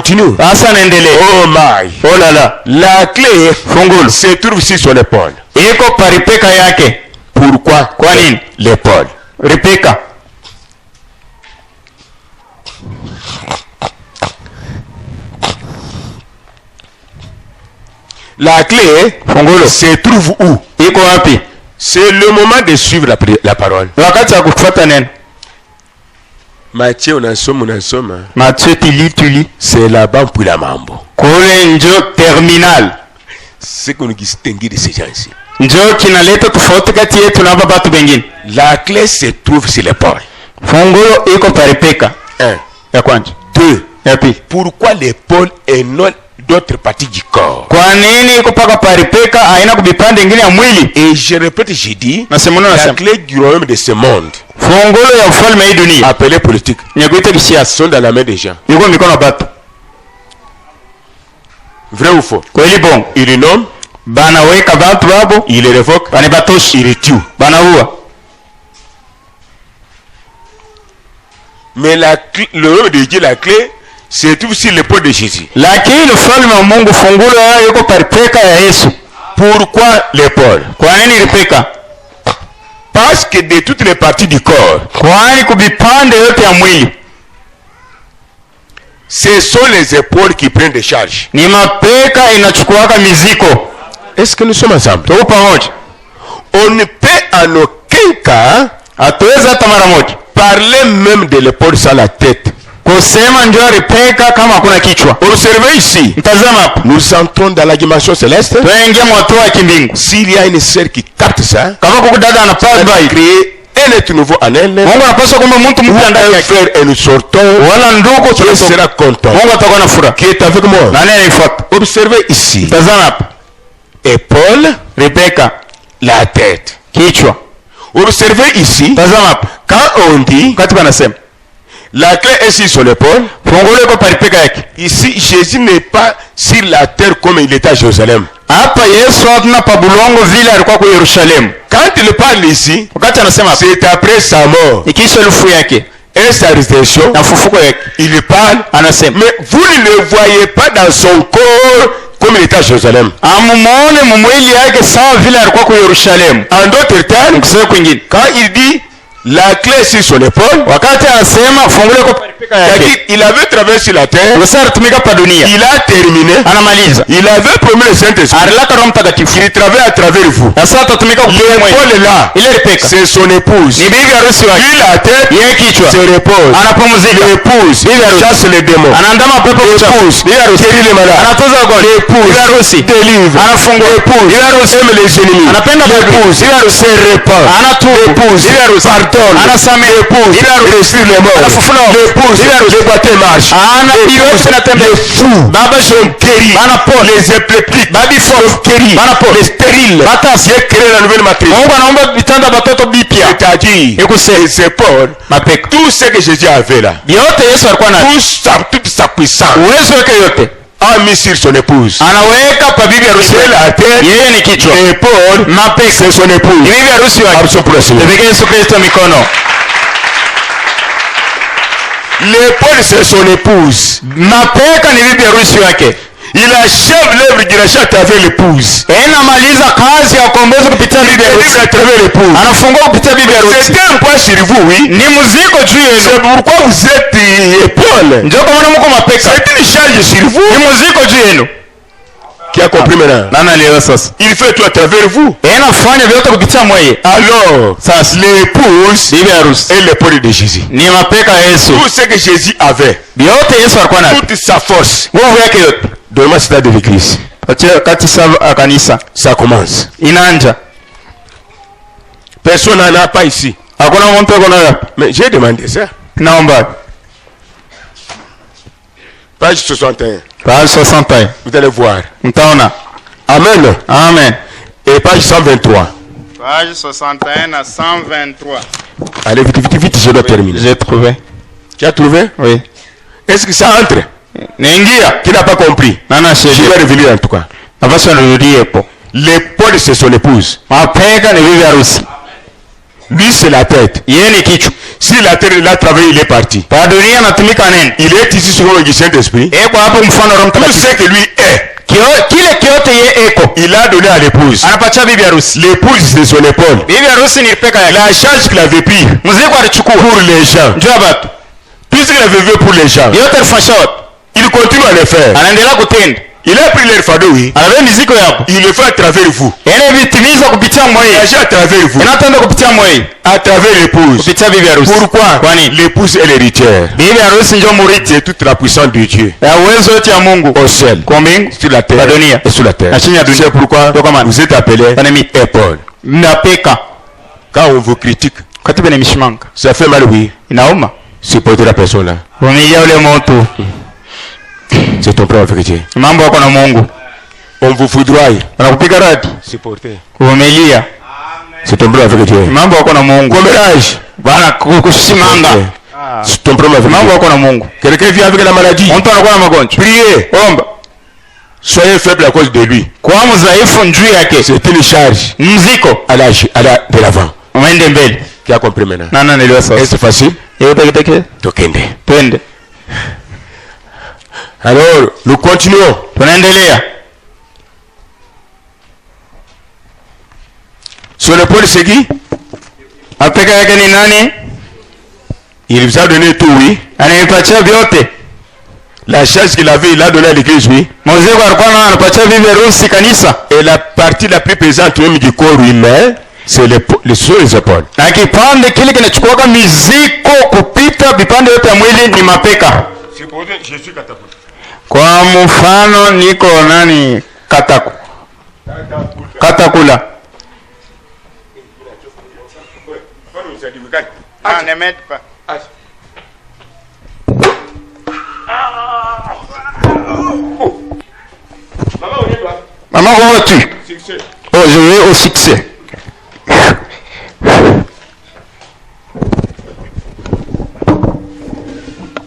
continue. Oh my. Oh là là. La clé Fungulo se trouve ici sur l'épaule. iko paripeka yake. Pourquoi? Kwa nini? L'épaule. Ripeka. La clé Fungulo se trouve où? iko wapi? C'est le moment de suivre la parole. Wakati wa kufuata neno. Matthieu unasoma. Matthieu tuli. C'est là-bas pour la mambo. Kule njo terminal. C'est qu'on distingue de ces gens-ci. Njo kinaleta tofauti kati yetu na batu bengine. La clé se trouve sur l'épaule. Fungulo iko paripeka. 1. Ya kwanza. 2. Ya pili. Pourquoi l'épaule et non d'autres parties du corps? Kwa nini iko paka paripeka haina kubipande ingine ya mwili? Et je répète, j'ai dit, la clé du royaume de ce monde, fungulo ya ufalme hii dunia, appelé politique, nyakuita kisiasa, sont dans la main des gens. iko mikono batu. Vrai ou faux? Kweli bon. Il les nomme, banaweka batu babo, il les révoque, banibatoshi, il les tue. Banaua. Mais le royaume de Dieu, la clé, se trouve sur l'épaule de Jésus. Lakini ufalme wa Mungu fungulo yao iko paripeka ya Yesu. Pourquoi l'épaule? Kwa nini ripeka? Parce que de toutes les parties du corps, kwani kubipande yote ya mwili, ce sont les épaules qui prennent des charges. Ni mapeka inachukuaka miziko. Est-ce que nous sommes ensemble? Tuko pamoja. On ne peut en aucun cas hatuwezi hata mara moja parler même de l'épaule sans la tête. Kusema ndio ripeka kama hakuna kichwa. Observez ici. Mtazama hapa. Nous entrons dans la dimension céleste. Tuingia mwatu wa kimbingu. S'il y a une sœur qui capte ça, kama kuko dada anapata bai créer un être nouveau en elle. Mungu anapaswa kwamba mtu mpya ndani yake. Frère et nous sortons. Wala ndugu tu seras content. Mungu atakuwa na furaha. Qui est avec moi? Nani anifuata? Observez ici. Tazama hapa. Épaule, ripeka, la tête. Kichwa. Observez ici. Tazama hapa. Quand on dit, kati banasema la clé est ici sur l'épaule. Fungulo iko paripeka yake. Ici Jésus n'est pas sur la terre comme il était à Jérusalem. Hapa Yesu hatuna pabulongo vile alikuwa kwa Yerusalemu. Quand il parle ici, wakati anasema c'est après sa mort. Ikisha lufu yake et sa résurrection, na fufuko yake. Il parle, anasema mais vous ne le voyez pas dans son corps comme il était à Jérusalem. Amumone mumwili yake sawa vile alikuwa kwa Yerusalemu. En d'autres termes, quand il dit la clé sur son épaule, wakati anasema fungulo iko paripeka yake, il avait traversé la terre, il a terminé, anamaliza, il avait promis le Saint-Esprit, il travaille à travers vous. L'épaule est là, c'est son épouse. Lui la tête se repose, l'épouse chasse les démons, l'épouse guérit les malades, l'épouse délivre, l'épouse aime les ennemis, l'épouse se répand, l'épouse pardonne, l'épouse respire les morts, l'épouse le baptême marche, les fous sont guéris, les épileptiques sont guéris, les stériles c'est créé la nouvelle matrice. C'est-à-dire les épaules, tout ce que Jésus avait là, toute sa puissance a mis sur son épouse. C'est la tête, l'épaule, c'est son épouse. L'épaule c'est son épouse. Il achève l'œuvre du rachat à travers l'épouse. C'est un poids sur vous, oui. C'est pourquoi vous êtes épaule. C'est une charge sur vous. Qui a compris maintenant? Il fait tout à travers vous. Alors, l'épouse est l'épaule de Jésus. Tout ce que Jésus avait, toute sa force, donne-moi cela de l'église. Ça commence. Personne n'en a pas ici. Mais j'ai demandé ça. Page 61. Page 61. Vous allez voir. Amen. Amen. Et page 123. Page 61 à 123. Allez, vite, je dois terminer. J'ai trouvé. Tu as trouvé? Oui. Est-ce que ça entre? Qui n'a pas compris? Je vais revenir en tout cas. L'épaule c'est son épouse. Lui c'est la tête. Si la terre l'a travaillé, il est parti. Pa dunia anatumika nini? Il est ici sur le Saint-Esprit. Kwa hapo mfano Roho Tout Mtakatifu. ce que lui est, Kile kiote ye eko. il a donné à l'épouse. Anapatia bibi harusi. L'épouse c'est son épaule. Bibi harusi ni peka yake. La charge qu'il avait pris Mzigo alichukua pour les gens. njoo batu. Tout ce qu'il avait fait pour les gens, Yote alifanya. il continue à le faire. Anaendelea kutenda. Il a pris leur fardeau, oui. Anawe mizigo yako. Il le fait à travers vous. Yaani vitimiza kupitia moyo. Il agit à travers vous. Inatenda kupitia moyo. À travers l'épouse. Kupitia bibi harusi. Pourquoi? Kwani L'épouse est l'héritière. bibi harusi ndio murithi. C'est toute la puissance de Dieu. Ya uwezo yote ya Mungu. Au ciel, Kwa mbingu, sur la terre kwa dunia. et sur la terre. Na chini ya dunia. C'est pourquoi vous êtes appelé épaule. Mnapeka. Quand on vous critique, Katibu ni mishimanga. ça fait mal, oui. Inauma. Supporter la personne là. Vumilia ule mtu. C'est ton problème avec Dieu. Mambo yako na Mungu. On vous foudroie. Anakupiga radi. Supporter. Vumilia. C'est ton problème avec Dieu. Mambo yako na Mungu. Commérage. Bana kushimanga. C'est ton problème avec Mambo Dieu. yako na Mungu. Quelqu'un vient avec la maladie. Mtu anakuwa na magonjwa. Priez. Omba. Soyez faible à cause de lui. Kwa mdhaifu njuu yake. C'est une charge Mziko. à la de l'avant. Uende mbele. Qui a compris maintenant? Nana niliwa sasa. Est-ce facile? Yeye peke yake. Tokende. Twende. Alors, nous continuons. Tunaendelea. Sur le pôle c'est qui? Apeka yake ni nani? Il vous a donné tout, oui. Anaipatia vyote. La charge qu'il avait, il a donné à l'église, oui. Mziko alikuwa anapatia bibi harusi kanisa. Et la partie la plus pesante même du corps humain, c'est sur les épaules. Na kipande kile kinachukua miziko kupita vipande yote ya mwili ni mapeka. Je suis catapult. Kwa mfano niko nani katakula. Ah, ne m'aide pas. Maman, où vas-tu? Oh, je vais au succès.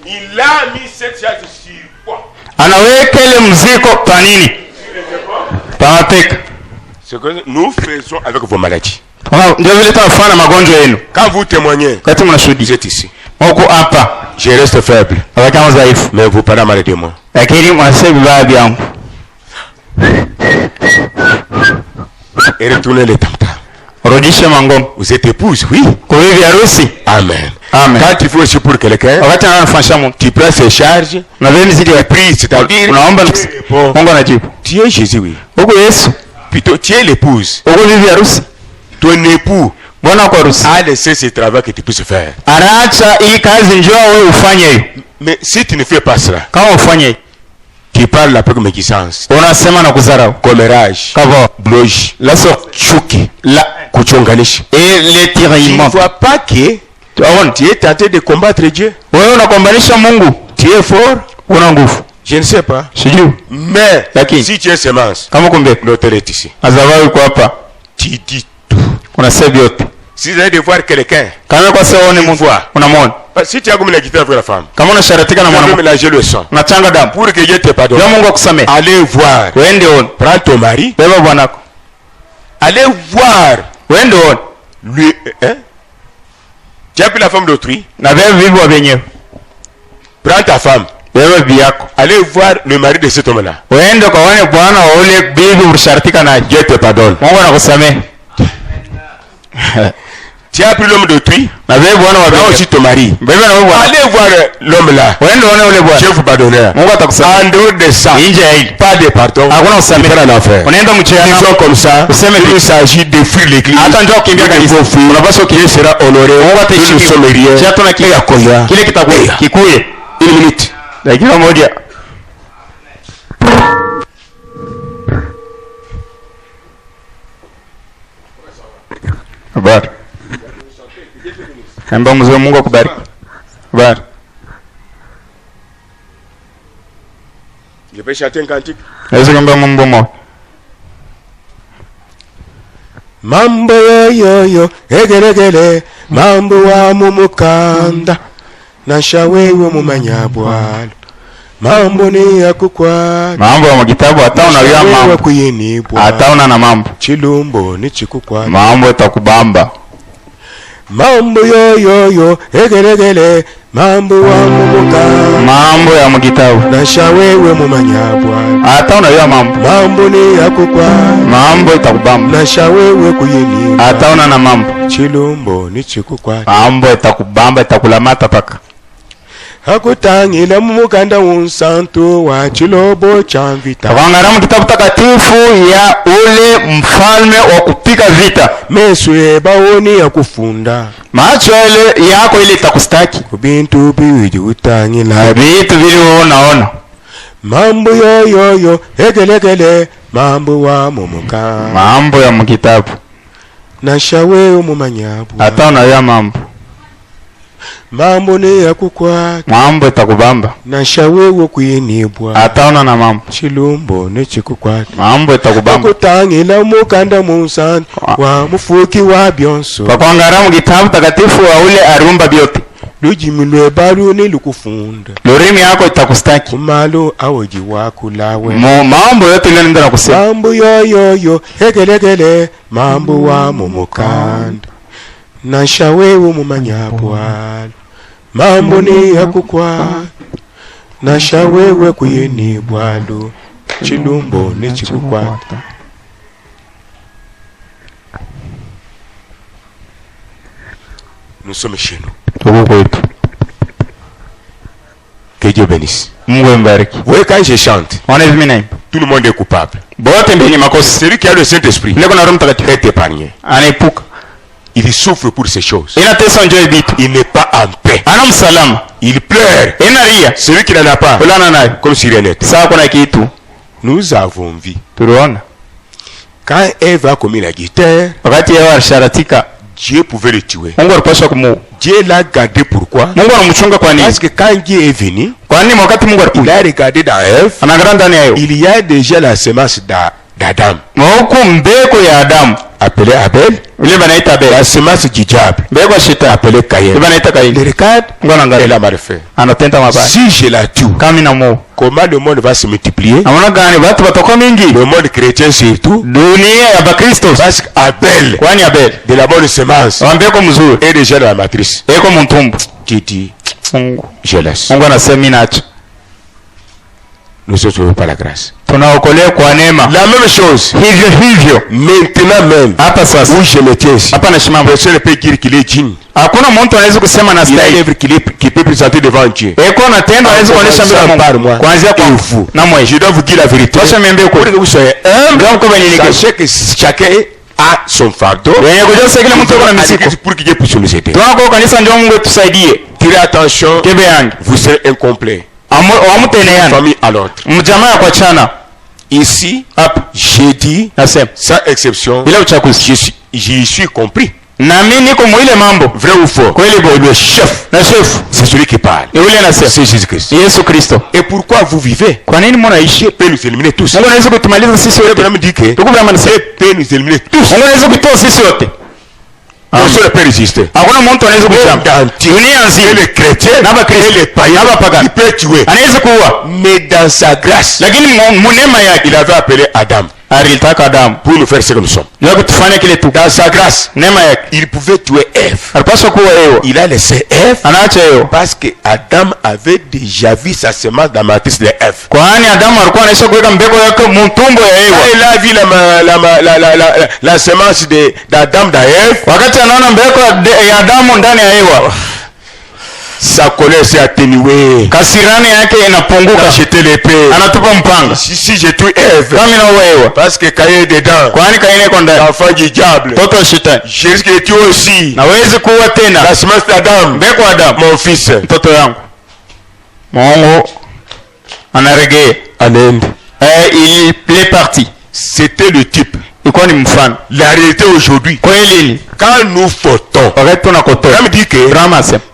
Il a mis cette charge sur quoi? Anaweka ile mziko kwa nini? Pamapeka. Ce que nous faisons avec vos maladies. Ndio vile tunafanya magonjwa yenu. Quand vous témoignez, Kati mnashuhudia. vous êtes ici. Mko hapa. Je reste faible. Wakati mzaifu. Mais vous parlez mal de moi. Lakini mnasema vibaya vyangu. Et retournez les tam-tams. Rudisha mangoma. Vous êtes épouse, oui. Kwa bibi harusi. Amen. Amen. Quand il faut aussi pour quelqu'un, Wakati anafanya mtu. tu prends ses charges, Na wewe mziki ya prie, c'est-à-dire, unaomba Mungu anajibu. tu es Jésus, oui. Huko Yesu. Plutôt, tu es l'épouse. Huko bibi harusi. Ton époux Bwana wako harusi. a laissé ce travail que tu puisses faire. Anaacha hii kazi njoo wewe ufanye hiyo. Mais si tu ne fais pas cela, Kama ufanye tu parles avec médisance, unasema na kudharau. commérage, Kavo. bloge, Laso chuki, la kuchonganisha. et les Tu ne tiraillements. vois pas que Tuone. tu es tenté de combattre Dieu. Wewe unakombanisha Mungu. Tu es fort, Una nguvu. je ne sais pas. Sijui. Mais Lakini. si tu es semence, Kama kumbe. l'autel est ici. Azavao yuko hapa. Tu dis tout. Unasema yote. Si vous allez devoir quelqu'un, Kama kwa sababu ni Mungu. Unamwona. si tu as comme la guitare avec la femme, Kama unasharatika na tu peux mwanamke. mélanger le sang. Unachanga damu. Pour que Dieu te pardonne, Ndio Mungu akusamehe. allez voir. Wende on. Prends ton mari, Beba bwanako. allez voir Wende on. lui. Hein? Tu as pris la femme d'autrui, Na wewe vivu wa wenyewe. prends ta femme, Wewe bibi yako. allez voir le mari de cet homme-là. Wende kwa wane bwana wa ule bibi ulisharatika naye. Dieu te pardonne. Mungu anakusamehe. Tu as pris l'homme d'autrui, Na wewe bwana wa prends wenyewe. aussi ton mari. Beba na wewe bwana. Allez voir l'homme-là. Wende one ule bwana. Dieu vous pardonnera. Mungu atakusamehe. En dehors de ça, Nje ya hili. pas de pardon. Hakuna Tu usamehe. feras l'enfer. Unaenda mchana. Disons comme ça, Useme il s'agit de fuir l'église. Hata njoo kimbia kanisa. Unapaswa qu'il sera honoré. Mungu ataheshimiwa. Nous sommes rien. Chia tuna Et à Koya. kile kitakuwa kikuye. Une minute. Dakika moja. Habari. Amba mzee Mungu akubariki. Habari. Je vais chanter un cantique. Naweza kuimba mambo moja. Mambo yoyo egeregere mambo wa mumukanda nasha wewe mumanyabwalo mambo ni yakukwa Mambo ya kitabu hata unajua mambo. kuyinibwa Hata una na mambo. chilumbo ni chikukwa Mambo itakubamba. mambo yo egelegele mambo wa mumuka mambo ya mugitabu nasha wewe mumanyabwa hata unayo mambo ni yakukwa mambo itakubamba nasha wewe kuyeni hata una na mambo chilumbo ni chikukwa mambo itakubamba itakulamata paka hakutangila mumukanda unsantu wa chilobo cha vita wangara mu kitabu takatifu ya ule mfalme wa kupiga vita meswe baoni ya kufunda macho ile yako ile itakustaki kubintu biwiji utangila vitu vile unaona mambo yo egelegele mambo wa mumuka mambo ya mkitabu nasha wewe mumanyabu hata unayo mambo ni yakukwa mambo itakubamba nasha wewe kuyenibwa hata una na mambo chilumbo ni chikukwa mambo itakubamba hakutangila mukanda munsantu wa mufuki wa byonso pakwangara mu kitabu takatifu wa ule arumba byote lujimi lwebalu ni lukufunda lurimi yako itakustaki kumalo awoji wako lawe mambo yote ile ndio nakusema mambo yo egelegele mambo wa mumukanda nasha wewe mumanyabwalo mambo ni yakukwa nasha wewe kuyeni bwalo chilumbo ni chikukwata nous sommes chez nous. Que Dieu bénisse. Vous quand je chante, tout le monde est coupable. Celui qui a le Saint-Esprit est épargné. Il souffre pour ces choses. Il n'est pas en paix. Il pleure. Celui qui n'en a pas, comme si rien n'était. Nous avons vu. Quand Ève a commis la guitare, Dieu pouvait le tuer. Dieu l'a gardé pourquoi? Parce que quand Dieu est venu, il a regardé dans Ève, il y a déjà la semence d'Adam. Appelé Abel, la semence du diable, appelé Caïn. Il regarde et l'a mal fait. Si je la tue, comment le monde va se multiplier? Le monde chrétien surtout. Parce qu'Abel, de la bonne semence, est déjà dans la matrice. Qui dit, je laisse. Nous ne recevons pas la grâce. La même chose. Maintenant même, où je me tiens ici, personne ne peut dire qu'il est digne. Il a une œuvre qui peut présenter devant Dieu. Par moi et vous. Je dois vous dire la vérité. Pour que vous soyez humble, sachez que chacun a son fardeau. Pour que Dieu puisse nous aider. Tirez attention, vous serez incomplet. Famille à l'autre. Ici, j'ai dit, sans exception, j'y suis compris. Vrai ou faux? Le chef, c'est celui qui parle. C'est Jésus-Christ. Et pourquoi vous vivez? Dieu peut nous éliminer tous. Dieu peut nous éliminer tous. Personne ne peut résister. Les chrétiens et les païens, il peut tuer. Mais dans sa grâce, il avait appelé Adam pour nous faire ce que nous sommes. Dans sa grâce, il pouvait tuer Ève. Il a laissé Ève parce que Adam avait déjà vu sa semence dans la matrice de Ève. Il a vu la semence d'Adam dans Ève. Sa colère s'est atténuée. J'étais l'épée. Si je tue Ève, parce que Caïn est dedans, l'enfant du diable, je risque de tuer aussi la semence d'Adam, mon fils. Amen. Il est parti. C'était le type. La réalité aujourd'hui, quand nous fautons, me dit que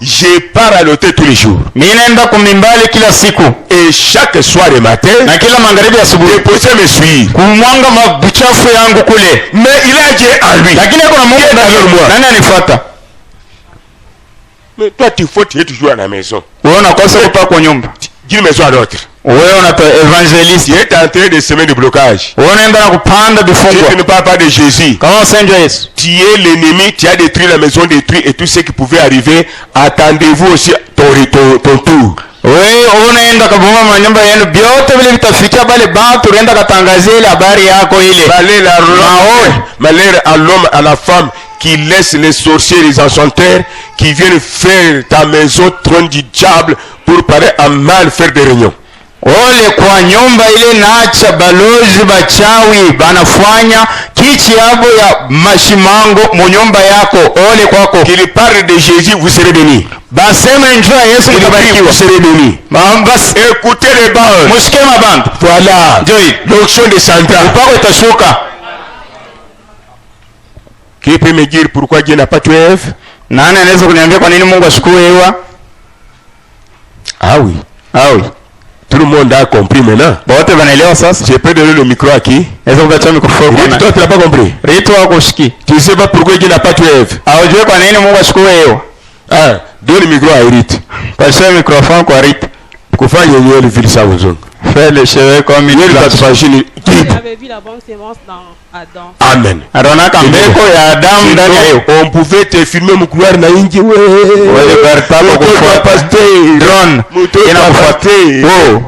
je pars à l'hôtel tous les jours. Et chaque soir et matin, les poissons me suivent. Mais il a Dieu en lui. Mais toi tu fautes, tu es toujours à la maison. d'une maison à l'autre. Wewe unato evangelist. Tu es en train de semer du blocage. Unaenda na kupanda Tu vifungo. ne parles pas de Jésus. Kama usenjwa Yesu. Tu es l'ennemi, tu as détruit la maison, détruit et tout ce qui pouvait arriver. Attendez-vous aussi ton tour. Wewe unaenda kaboma manyumba yenu byote vile vitafikia bale bantu unaenda katangazia ile habari yako ile. Malheur à l'homme, à la femme qui laisse les sorciers, les enchanteurs qui viennent faire ta maison trône du diable pour paraître à mal faire des réunions. Ole kwa nyumba ile naacha balozi bachawi banafanya kichi yabo ya mashimango mu nyumba yako. Ole kwako. Qu'il parle de Jésus, vous serez bénis. Basema njua Yesu mtabarikiwa. Vous serez bénis. Bas Écoutez les bandes. mushikema bantu. Voilà. L'onction descendra. Upako itashuka. Qui peut me dire pourquoi Dieu n'a pas tué Ève? Nani anaweza kuniambia kwa nini Mungu ashukue Ewa? Ah oui. Ah oui. Tout le monde a compris maintenant. Bote banaelewa sasa. Je peux donner le micro à qui? Naweza kupatia mikrofoni. Toi, tu n'as pas compris. Rito wako ushiki. Tu ne sais pas pourquoi Dieu n'a pas tué Ève. Haujui kwa nini Mungu ashukue Ewa? Ah, donne le micro à Eric. Patia mikrofoni kwa Rito. Kufanya nyewe ile vile sawa uzungu. Fais le chevet comme il Yeye atatufanyia Il avait vu la bonne sémence dans Adam. Amen. Aronaka mbeko ya Adamu ndani ya Ewa. On pouvait te filmer mkuari na inji Wewe bartako kufuata. Drone. Inakufuata. Wow.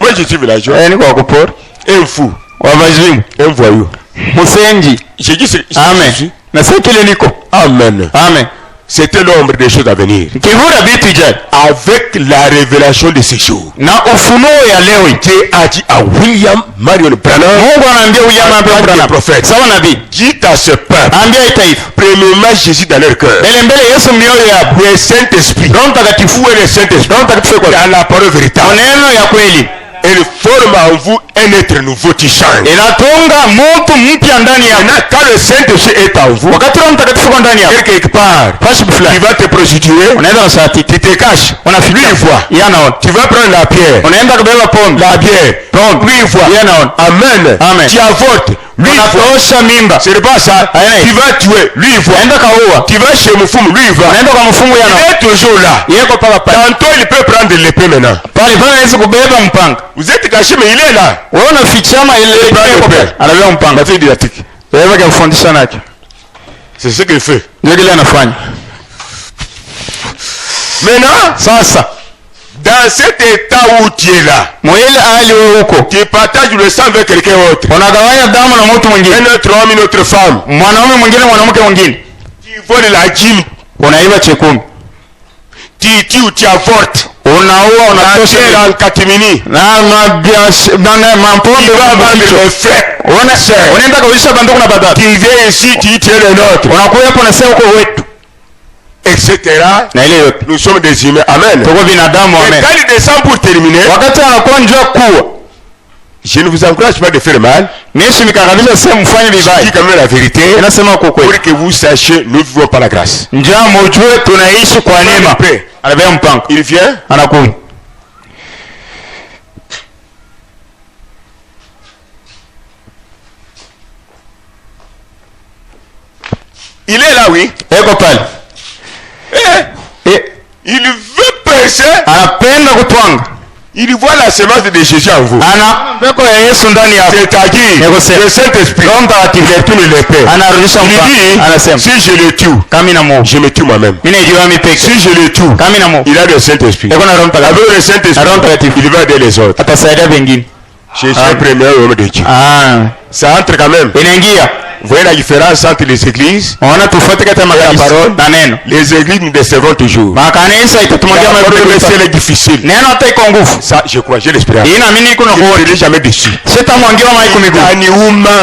Moi je suis villageois. Ni kwa kupora. Un fou. Wabazimu. Un voyou. Musenji. J'ai dit c'est Amen. Na sasa kile niko. Amen. Amen. C'était l'ombre des choses à venir. Kivura vitu ijayo. Avec la révélation de ces jours. Na ufunuo ya leo. Dieu a dit à William Marion Branham. Mungu anaambia William Marion Branham. Prophète. Sawa nabii. Dit à ce peuple. Ambia taifa. Premièrement Jésus dans leur cœur. Mbele Yesu mioyo ya Le Saint-Esprit. Roho Mtakatifu. Où est le Saint-Esprit? Roho Mtakatifu kwa Dans la parole véritable. neno ya kweli. Elle forme en vous un être nouveau qui change. Inatunga mtu mpya ndani yako. Maintenant, quand le Saint-Esprit est en vous, Wakati Roho Mtakatifu kwa ndani yako. quelque part, Fashi tu vas te prostituer, unaenda shati. tu te caches, Unafikia. lui il voit. Yanaona. Tu vas prendre la pierre, Unaenda kubeba pombe. la bière, lui il voit. Yanaona. Amen. Amen. Tu avortes, lui il voit. Unatosha mimba. Ce n'est pas ça. Amen. Tu vas tuer, lui il voit. Unaenda kaua. Tu vas chez Moufoum, lui il voit. Unaenda kwa mfumu Il yanaona. est toujours là. Yeko paka pale. Tantôt il peut prendre l'épée maintenant. Pale anaweza kubeba mpanga. Vous êtes caché mais il est là. Wewe unafichama ile Prends l'épée. anabeba mpanga. La fille didactique. Wewe kufundisha nacho. C'est ce qu'il fait. Ndio kile anafanya. Maintenant, Sasa dans cet état où tu es là, mwili hali huko. tu partages le sang avec quelqu'un autre. Unagawanya damu na mtu mwingine. Un autre homme, une autre femme. Mwanaume mwingine mwanamke mwingine. Tu voles la dîme. Unaiba chekumi. Tu tues ou tu avortes. Unaua unatosha Tu en catimini. na mabiash na mampombe Tu vas vendre le frère. unaenda kuisha banduku na badala. Tu viens ici, tu tiens le nôtre. Unakuja hapo na sema uko wetu. Etc. Na ile yote. Nous sommes des humains. Amen. Tuko binadamu Et amen. quand il descend pour terminer, Wakati anakuwa njoo kuwa. je ne vous encourage pas de faire mal. Nishi mikakabisha sema mfanye Je dis vibaya. quand même la vérité. Inasema uko kweli. Pour que vous sachiez, nous ne vivons pas la grâce. Njaa mujue tunaishi kwa neema. Anabeba mpango. Il vient. Anakuja. Il est là, oui. Eko pale. Il veut percer. Anapenda kutwanga. Il voit la semence de Jésus en vous. Ana mbeko ya Yesu ndani yako. C'est-à-dire, le Saint-Esprit, il retourne l'épée. Anarudisha Il mpanga. Anasema dit, si je le tue, kami na Mungu. je me tue moi-même. Mimi najiwa mipeke. Si je le tue, Kami na Mungu. il a le Saint-Esprit. Eko na Roho Mtakatifu. Avec le Saint-Esprit, il va aider les autres. Atasaidia wengine. Jésus est le premier homme de Dieu. Ça entre quand même. Inaingia. Vous voyez la différence entre les églises? Unaona tofauti kati ya makanisa na neno. Les églises nous décevront toujours. Makanisa itatumwagia La parole mafuta. c'est difficile. Neno hata iko nguvu. Ça, je crois, j'ai l'espérance. Hii naamini iko na Je ne kuona. serai jamais déçu. Sitamwangiwa maiko miguu.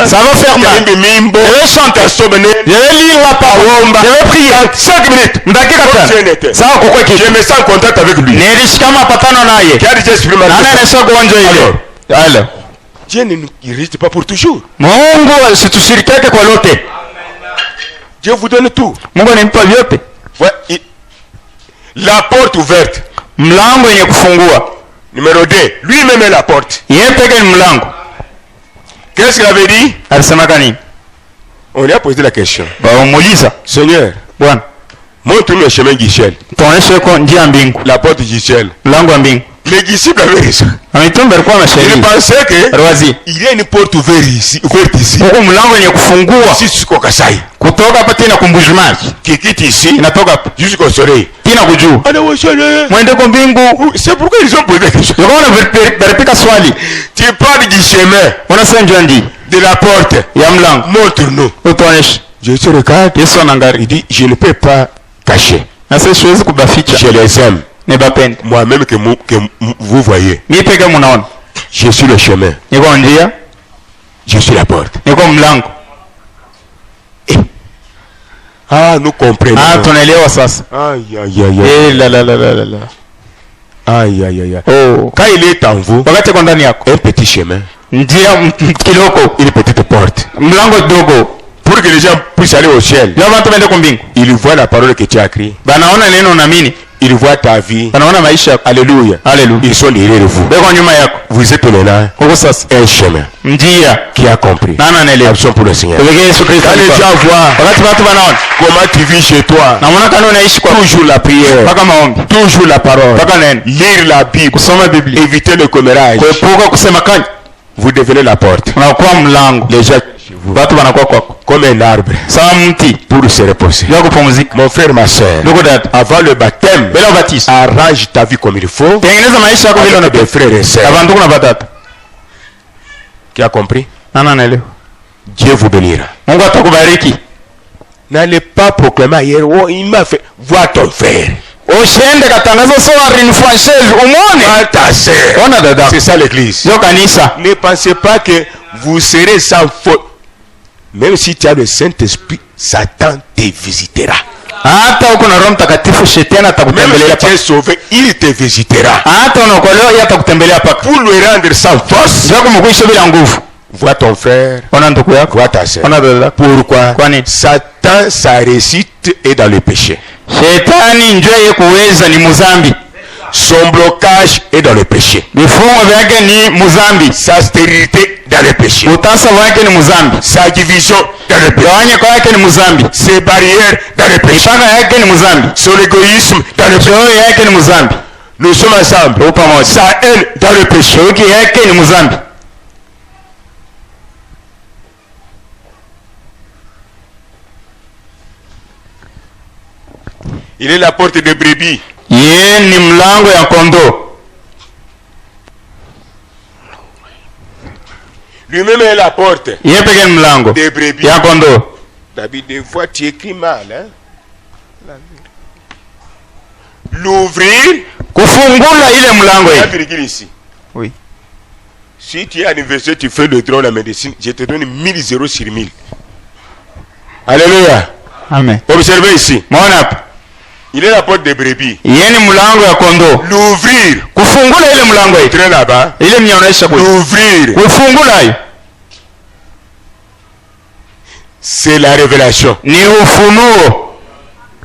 Ça va faire mal. Je vais chanter. Je vais lire la parole. Je vais prier. 5 minutes. Ndakika tano. Sawa kukwe kitu. Je me sens en contact avec lui. Nilishikama patano naye. Qui a déjà exprimé Nani anaweza kuonja ile? Alors. Dieu ne nous irrite pas pour toujours. Mungu asitushirikeke kwa lote. Dieu vous donne tout. Mungu anampa vyote. Ouais, la porte ouverte. Mlango yenye kufungua. Numéro 2. Lui-même est la porte. Yeye peke ni mlango. Qu'est-ce qu'il avait dit? Alisema nini? On lui a posé la question. Baumuliza. Seigneur, Bwana, montre-nous le chemin Guichel. tuoneshe kwa njia mbingu. La porte Guichel. Mlango wa mbingu. Les disciples avaient raison. Mitume walikuwa Ils mashahidi pensaient que Rawazi il y a une porte ouverte ici. huko mlango wenye kufungua Ici jusqu'au Kasaï. kutoka hapa tena kumbujimaji Qui quitte ici inatoka hapa jusqu'au soleil. tena kujuu Allez au soleil. mwende kwa mbingu. C'est pourquoi ils ont posé la question. Unaona baripika swali Tu parles du chemin, unasema njoo ndi de la porte. ya mlango Montre-nous. utuoneshe. Jésus regarde. Yesu anaangalia Il dit, je ne peux pas cacher. na sisi siwezi kubaficha, Je les aime. nibapende Moi-même que vous voyez. mimi peke munaona. Je suis le chemin. Niko njia, Je suis la porte. niko mlango. Ah, nous comprenons. Tunaelewa sasa. Aïe, aïe, aïe, aïe. La. Aïe, aïe, aïe. Oh. Quand il est en vous, Wakati kwa ndani yako un petit chemin, njia kiloko, une petite porte. mlango dogo, Pour que les gens puissent aller au ciel, ndio watu waende kumbingu. ils voient la parole que tu as écrite. Banaona neno naamini, Ils voient ta vie. banaona maisha yako. Alléluia. Haleluya. Ils sont derrière vous. Beko nyuma yako. Vous êtes maintenant Huko sasa un chemin njia qui a compris. nana naelewa. Action pour le Seigneur. Tupige Yesu Kristo. Quand les gens voient Wakati watu wanaona comment tu vis chez toi, naona kana unaishi kwa toujours la prière, mpaka maombi, toujours la parole, mpaka neno, lire la Bible, kusoma Biblia, éviter le commérage, kuepuka kusema kanya, vous devenez la porte. unakuwa mlango. Les gens Watu wanakuwa kwako comme un arbre sawa mti pour se reposer. ndio kupumzika. Mon frère, ma soeur, Ndugu dada, avant le baptême, bila ubatizo arrange ta vie comme il faut. tengeneza maisha yako vile Avec des unapenda. frères et sœurs. Abantu na batata. Qui a compris? Nana naelewa. Dieu vous bénira. Mungu atakubariki. N'allez pas proclamer ailleurs, oh, il m'a fait, vois ton frère. Usiende katangaza sori ni française umone. Vois ta sœur. Ona dada. C'est ça l'église. Sio kanisa. Ne pensez pas que vous serez sans faute. Même si tu as le Saint-Esprit, Satan te visitera. Hata uko na Roho Mtakatifu shetani Même atakutembelea si tu hapa. es sauvé, il te visitera. Hata unaokolewa yeye atakutembelea hapa. Pour le rendre sans force, Ndio kumkuisha bila nguvu. vois ton frère, Ona ndugu yako. vois ta sœur. Ona dada. Pourquoi? Kwani Satan, sa réussite est dans le péché. shetani njoo yeye kuweza ni muzambi. Son blocage est dans le péché. Vifungo vyake ni muzambi. Sa stérilité dans le péché. Utasa wake ni muzambi. Sa division dans le péché. Gawanyiko yake ni muzambi. Ses barrières dans le péché. Mipaka yake ni muzambi. Son égoïsme dans le péché. Roho yake ni muzambi. Nous sommes ensemble. Tupo pamoja. Sa haine dans le péché. Chuki yake ni muzambi. Il est la porte de brebis. Yeye ni mlango ya kondoo. Lui-même est la porte Yeye pekee ni mlango des brebis. ya kondoo. David, des fois tu écris mal. Hein? L'ouvrir, Kufungula ile mlango la ile. virgule ici. Oui. Si tu es à l'université, tu fais le droit de la médecine, je te donne 1000 0 sur 1000. Alléluia. Amen. Observez ici. Muone hapa. Il est la porte des brebis. Yeye ni mlango ya kondoo. L'ouvrir, Kufungula ile mlango ile. très là-bas. Ile mnaonesha kule. L'ouvrir, Kufungula hiyo c'est la révélation. ni ufunuo.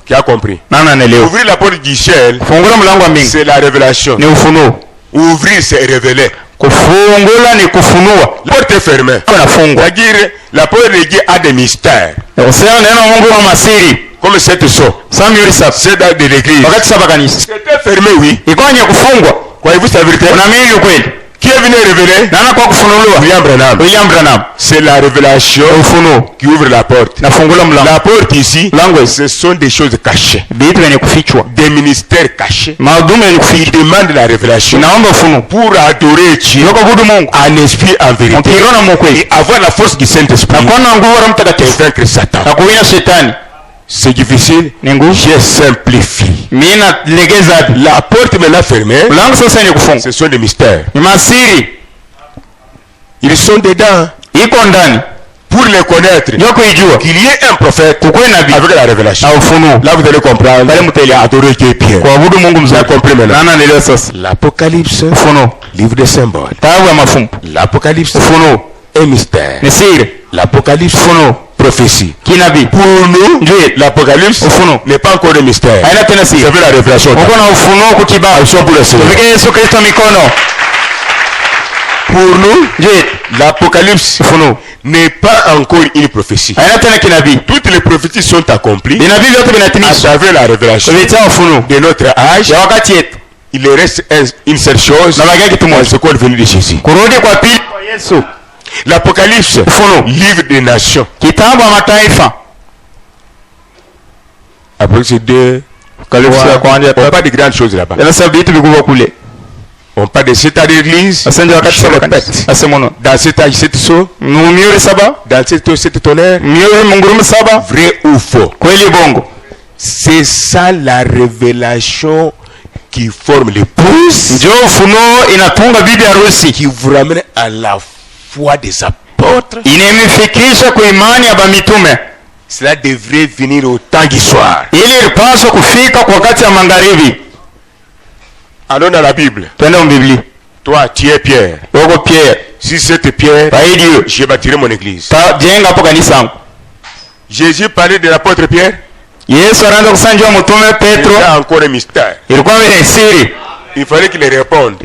Qui a compris? Nani anaelewa? Ouvrir la porte du ciel, Kufungula mlango wa mbingu c'est la révélation. ni ufunuo. Ouvrir, c'est révéler. Kufungula ni kufunua. La porte est fermée. Unafungwa. C'est-à-dire, la porte de Dieu a des mystères. Usema neno la Mungu wa masiri. Comme cette saut. Samuel sasa. C'est dans de l'église. Wakati saba kanisa. C'était fermé, oui. Iko nye kufungwa. Croyez-vous sa vérité? Unaamini ni kweli? Qui est venu révéler? Nana kwa kufunuliwa. William Branham. William Branham. C'est la révélation Ufunuo. qui ouvre la porte. Nafungula mlango. La porte ici, Mlango. ce sont des choses cachées. Vitu vyenye kufichwa. Des ministères cachés. Mahudumu yenye Qui kufichwa. demandent la révélation Naomba ufunuo. pour adorer Dieu Yoko kudu Mungu. en esprit, en vérité. Mkirona mkweli. Et avoir la force du Saint-Esprit Na kuwa na nguvu ya Roho et Mtakatifu. vaincre Satan. Na kuwina shetani. C'est difficile. Ni nguvu. J'ai simplifié. Mimi nalegeza hadi. La porte maintenant fermée, Mlango sasa ni kufunga. ce sont des mystères. Ni masiri. Ils sont dedans Iko ndani. pour les connaître. Ndio kuijua. Qu'il y ait un prophète Kukuwe nabii. avec la révélation. Na ufunuo. Là, vous allez comprendre. Pale mtaelewa. Adorer Dieu bien. Kuabudu Mungu Vous avez mzuri. compris maintenant. Nani anaelewa sasa? L'Apocalypse, Ufunuo. livre des symboles. Kitabu ya mafumbo. L'Apocalypse, Ufunuo. un mystère. Ni siri. L'Apocalypse, prophétie. Kinabii. Pour nous, Ndiyo. l'Apocalypse Ufunuo. n'est pas encore un mystère. Haina tena Vous siri. avez la révélation. Uko na ufunuo kukibao. Action pour le Seigneur. Tupige Yesu Kristo mikono. Pour nous, Je, l'Apocalypse ufunuo. n'est pas encore une prophétie. Haina tena kinabii. Toutes les prophéties sont accomplies Vinabii vyote à vinatimizwa. travers la révélation Kupitia ufunuo. de notre âge Ya wakati yetu. il reste une seule chose. C'est quoi le venu de Jésus? L'Apocalypse, livre des nations. Après ces deux, on parle de grandes choses là-bas. On parle de cet âge d'église. Dans cet âge, c'est saut. Dans cet âge, c'est tonnerre. Vrai ou faux? C'est ça la révélation qui forme l'épouse, qui vous ramène à la foi des apôtres. Cela devrait venir au temps du soir. Allons dans la Bible. Toi, tu es Pierre. Si c'était Pierre, je bâtirai mon église. Jésus parlait de l'apôtre Pierre. Il y a encore un mystère. Il fallait qu'il réponde.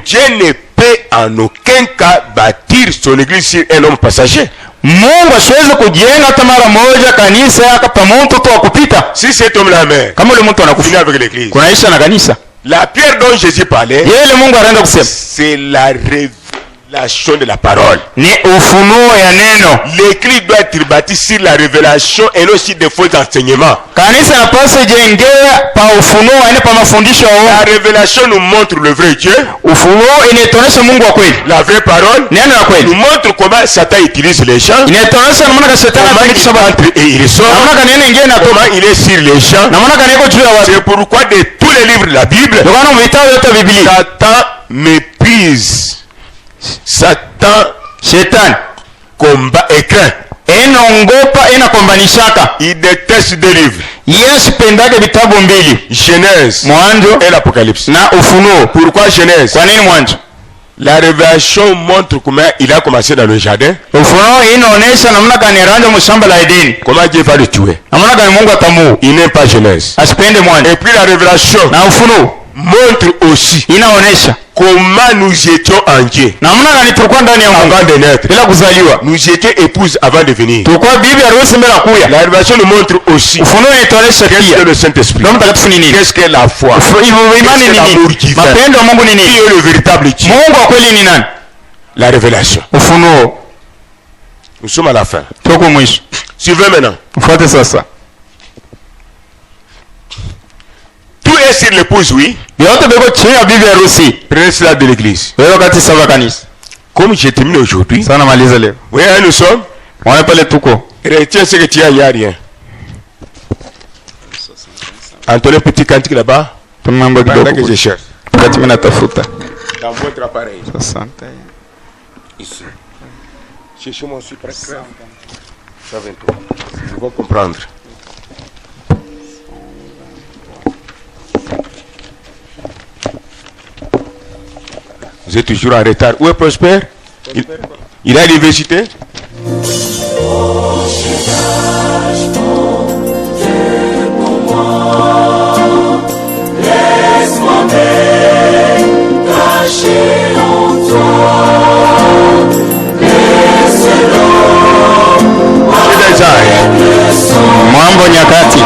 Dieu ne peut en aucun cas bâtir son église sur un homme passager. Si cet homme-là meurt, finit avec l'église. La pierre dont Jésus parlait, c'est la révélation de la parole. L'église doit être bâtie sur la révélation et non sur des faux enseignements. La révélation nous montre le vrai Dieu. La vraie parole nous montre comment Satan utilise les gens. Comment il entre et il sort. Comment il est sur les gens. C'est pourquoi de tous les livres de la Bible, Satan méprise. Satan combat et craint. Il déteste deux livres. Genèse et l'Apocalypse. Pourquoi Genèse? La révélation montre comment il a commencé dans le jardin. Comment Dieu va le tuer. Il n'aime pas Genèse. Et puis la révélation montre aussi comment nous étions en Dieu avant de naître. Nous étions épouses avant de venir. La révélation nous montre aussi qu'est-ce que le Saint-Esprit, qu'est-ce que la foi, qu'est-ce que l'amour divin, qui est le véritable Dieu. La révélation. Nous sommes à la fin. Suivez maintenant. Tout est sur l'épouse, oui. Prenez cela de l'église. Comme j'ai terminé aujourd'hui, oui, nous sommes. Retiens ce que tu as, il n'y a rien. Antoine, petit cantique là-bas. Pendant que je cherche. Dans votre appareil. Ici. Cherchez-moi aussi presque. 123. Vous allez comprendre. Vous êtes toujours en retard. Où est Prosper? Il est à l'université? Mambo nyakati.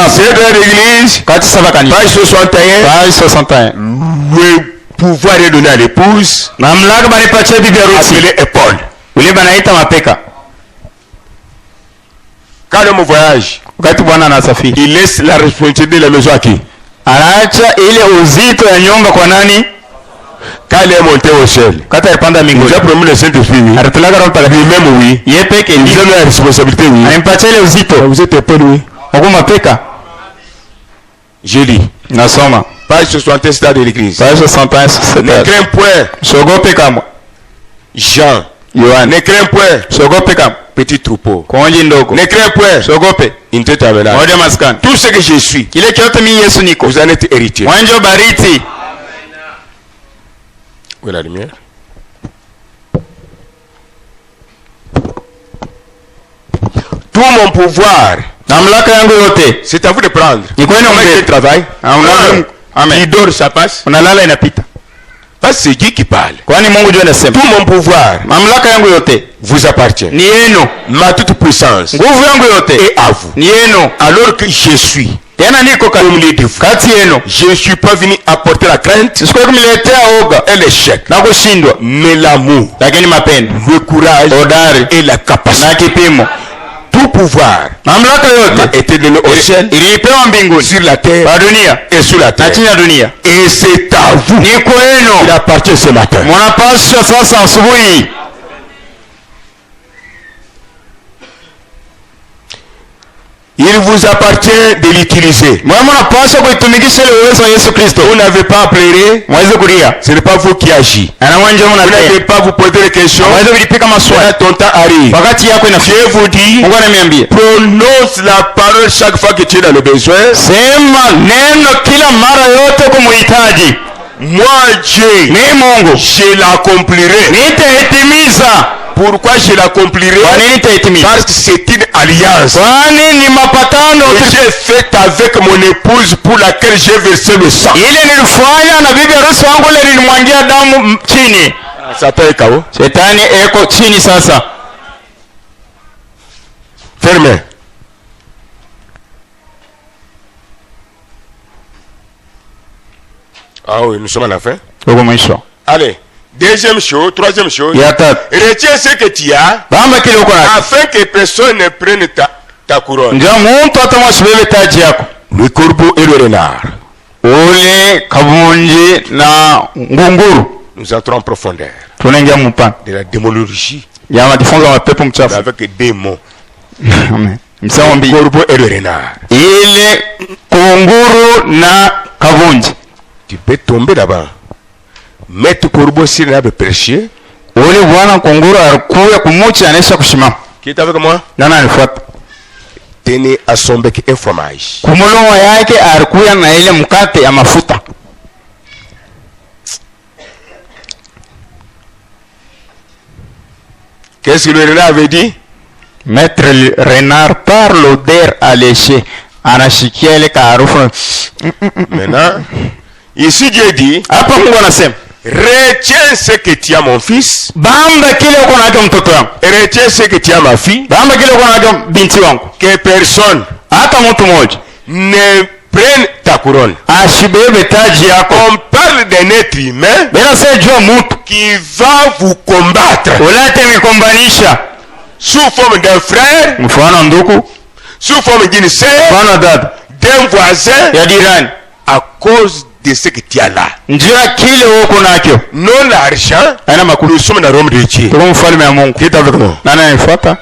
C'est de l'église, page 61, le pouvoir est donné à l'épouse, appelé épaule. Quand l'homme voyage, il laisse la responsabilité de la maison à qui? Quand il est monté au ciel, il nous a promis le Saint-Esprit, oui. Lui-même, oui. Il a mis la responsabilité, oui. Vous êtes épaule, oui. J'ai dit. Page 61 de l'église. Ne crains point. Jean. Ne crains point. Petit troupeau. Ne crains point. Il te t'amènera. Tout ce que je suis, vous en êtes héritier. Où est la lumière? Tout mon pouvoir, mamlaka yangu yote c'est à vous de prendre. ni kwenu Comment mbele. il travaille? Amen. Il dort, ça passe. Unalala inapita. Parce que c'est Dieu qui parle. Kwani Mungu ndiye anasema. Tout mon pouvoir Mamlaka yangu yote vous appartient. ni yenu. Ma toute puissance Nguvu yangu yote est à vous. ni yenu. Alors que je suis Tena niko au milieu de vous. kati yenu. Je ne suis pas venu apporter la crainte Sikuwa kumletea oga et l'échec, na kushindwa, mais l'amour, lakini mapendo, le courage hodari et la capacité. na kipimo. Tout pouvoir Mamlaka a yote été donné au ciel, ilipewa mbinguni, sur la terre kwa dunia et sous la na terre. chini ya dunia. Et c'est à vous Ni qu'il kwenu. appartient ce matin. Mnapaswa sasa asubuhi. Il vous appartient de l'utiliser. Mwe mnapaswa kuitumikisha ile uwezo wa Yesu Kristo. Vous n'avez pas à pleurer, Mweze kulia. ce n'est pas vous qui agissez. Ana mwanje Vous n'avez mnatenda. pas à vous poser des questions. Mweze kulipika maswali. Ton temps arrive. Wakati yako inafika. Je vous dis, Mungu ananiambia, prononce la parole chaque fois que tu es dans le besoin. sema neno kila mara yote kumuhitaji. Moi, Dieu, Ni Mungu. je l'accomplirai. Nitaitimiza. Pourquoi je l'accomplirai? Kwa nini nitaitimiza? Parce que c'est une alliance Kwani ni mapatano que j'ai faite avec mon épouse pour laquelle j'ai versé le sang. ile nilifanya na bibi harusi wangu, ile nilimwangia damu chini. Satan est KO. Shetani eko chini sasa. Fermez. Ah oui, nous sommes à la fin. Tuko mwisho. Allez, deuxième chose, troisième chose. Ya tatu. Retiens ce que tu as Bamba kile uko nacho. afin que personne ne prenne ta couronne. Ndio muntu hata mwasibebe taji yako. Le corbeau et le renard. Ule kabunji na ngunguru. Nous entrons en profondeur Tunaingia mpana. de la démonologie Ya majifunza mapepo mchafu. avec des mots. Amen. Msao Le mbi. corbeau et le renard. Ile kunguru na kabunji. Tu peux tomber là-bas. Mettre corbeau sur l'arbre prêché. Ule bwana kunguru alikuya kumuchi anesha kushimama. Qui est avec moi? Nana anifuata. Tenez à son bec un fromage. Kumulomo yake alikuya na ile mkate ya mafuta. Qu'est-ce que le renard avait dit? Maître renard par l'odeur alléchée. Anashikia ile harufu. Maintenant, ici Dieu dit, Hapa Mungu anasema, retiens ce que tu as mon fils, bamba kile uko nacho mtoto wangu. retiens ce que tu as ma fille, Bamba kile uko nacho binti wangu. que personne Hata mtu mmoja ne prenne ta couronne. ashibebe taji yako. On parle d'un être humain Bila sasa jua mtu qui va vous combattre ulete mikombanisha. sous forme d'un frère, Mfano ndugu, sous forme d'une sœur, mfano dada, d'un voisin, ya jirani. à cause de ce que tu as là. Njia kile uko nacho. Non l'argent, Haina makulu. nous sommes dans Rome de Dieu. Tuko mfalme ya Mungu. Qui est avec nous? Nani anifuata?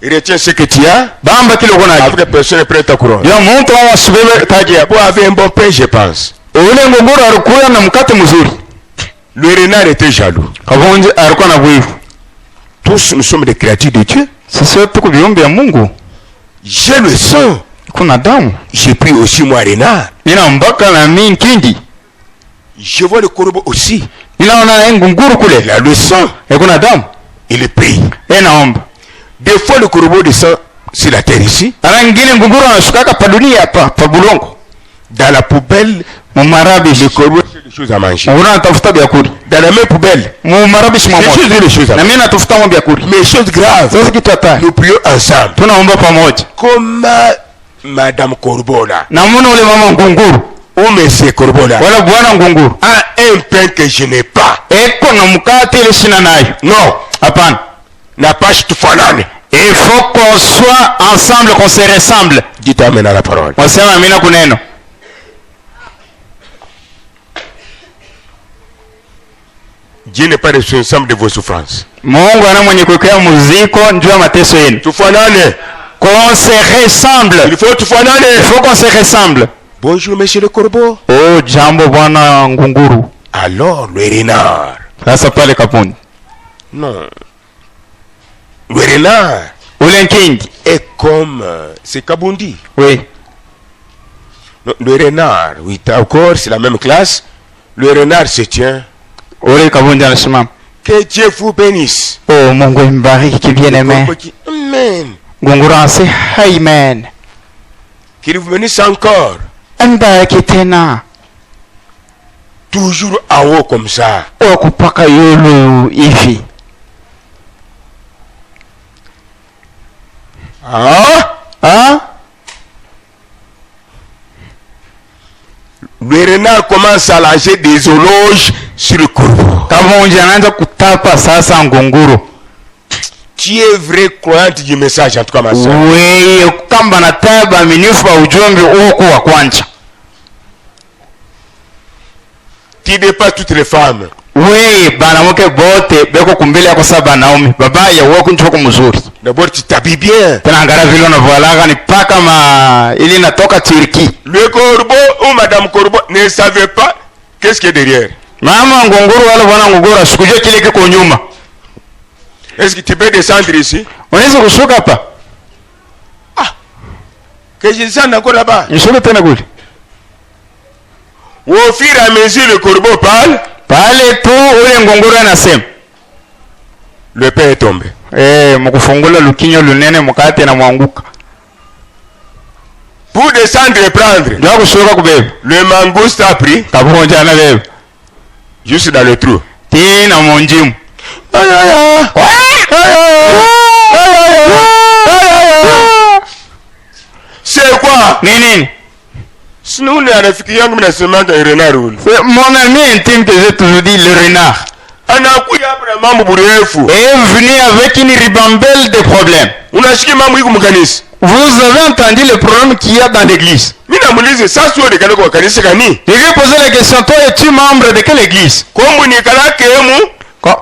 Retiens ce que tu as, Bamba kile uko nacho. avec personne ne prenne ta couronne. Ndio mtu awashibebe taji yako. Vous avez un bon pain, je pense. Ule ngunguru alikuya na mkate mzuri. Le renard était jaloux. Kabunji alikuwa na wivu. Tous nous sommes des créatures de Dieu. Sisi wote tuko viumbe ya Mungu. J'ai le sang. Kuna damu. J'ai pris aussi moi renard. Nina mpaka na mimi nkindi. Je vois le corbeau aussi. Ninaona ngunguru Il kule. a le sang. Kuna damu. Il prie. Naomba. Des fois le corbeau descend sur la terre ici. Ara ngine ngunguru anashukaka pa dunia hapa pa bulongo. Dans la poubelle, Mumarabishi. le corbeau cherche des choses à manger. Ngunguru anatafuta vyakula. Dans la même poubelle, Mumarabishi mwa des moto. choses, des choses à Na manger. mimi natafuta mwa vyakula. Mais chose grave, Sasa kitu hatari. nous prions ensemble. Tunaomba pamoja. Comment Madame Corbeau là, Na mbona ule mama ngunguru ou Monsieur Corbeau là, wala bwana ngunguru a un pain que je n'ai pas. eko na mkate ile sina nayo. Non, Hapana. n'a pas tufanane. Il faut qu'on soit ensemble, qu'on se ressemble. Dites amen à la parole. Wasema amina kuneno. Dieu n'est pas responsable de vos souffrances. Mungu ana mwenye kuwekea muziko njoo ya mateso yenu. Tufanane. Qu'on se ressemble. Il faut tufanane. Il faut qu'on se ressemble. Bonjour Monsieur le Corbeau. Oh, jambo bwana ngunguru. Alors le renard. Sasa pale kapuni. Non. Le renard Ule nkindi. est comme c'est Kabundi. Oui. Non, le renard, oui, encore c'est la même classe. Le renard se tient. Ule kabundi anasimama. Que Dieu vous bénisse. Oh, Mungu imbariki bien aimé. Amen. ngunguru anasema amen. Qu'il vous bénisse encore. Mbariki tena. Toujours en haut comme ça. Wakupaka yulu hivi. Le renard commence à lâcher des éloges sur le corbeau. Kabonja anaanza kutapa sasa ngunguru. Tu es vrai croyante du message en tout cas ma soeur. Wewe kamba na taba minifu wa ujumbe huko wa kwanza. Tu dépasses toutes les femmes. Wewe banamuke bote beko kumbele yako saba Naomi. Babaya wewe kunchoko mzuri. D'abord tu t'habilles bien. Tena angara vile unavyoalaga ni paka ili natoka Turki. Le corbeau ou madame corbeau ne savait pas qu'est-ce qui est derrière. Mama ngunguru wala bwana ngunguru asikujua kile kiko nyuma. Est-ce que tu peux descendre ici? Unaweza kushuka hapa? Que je descende encore là-bas. Nishuke tena kule. Au fur et à mesure le corbeau parle. Pale tu ule ngunguru anasema. Le pain est tombé. Mkufungula lukinyo lunene mkate na mwanguka. Pour descendre et prendre. Ndio kushuka kubeba. Le mangouste a pris. Kabonja na beba. Juste dans le trou. Tena monjimu. C'est quoi? Nini? Sinon on est rafiki yangu mimi nasema ndio renard ule. Mon ami intime que j'ai toujours dit le renard. Anakuja hapa na mambo burefu. Et venu avec une ribambelle de problèmes. Unasikia mambo iko mkanisa. Vous avez entendu le problème qu'il y a dans l'église. Mimi namuuliza sasa wewe ndikana kwa kanisa gani? Je vais poser la question, toi es-tu membre de quelle église? Kombo ni kalake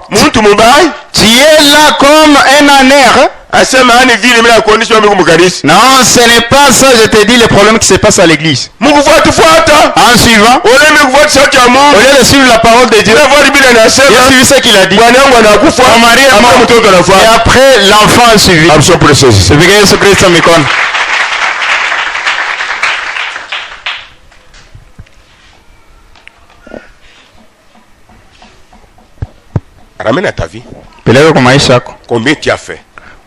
muntu mubai? Tu es là comme un aner. Asema ani vile mimi nakuonyesha mambo iko mkanisa. Non, ce n'est pas ça, je te dis le problème qui se passe à l'église. Mungu fuata. En suivant, Ole mimi kufuata sauti ya Mungu. au lieu de suivre la parole de Dieu, j'ai suivi ce qu'il a dit. Bwana yangu anakufa. Mon mari est mort. Mtoto anafa. Et après, l'enfant a suivi. Abso process. C'est vrai que Jésus Christ mikono. Ramène à ta vie. Peleka kwa maisha yako. Combien tu as fait?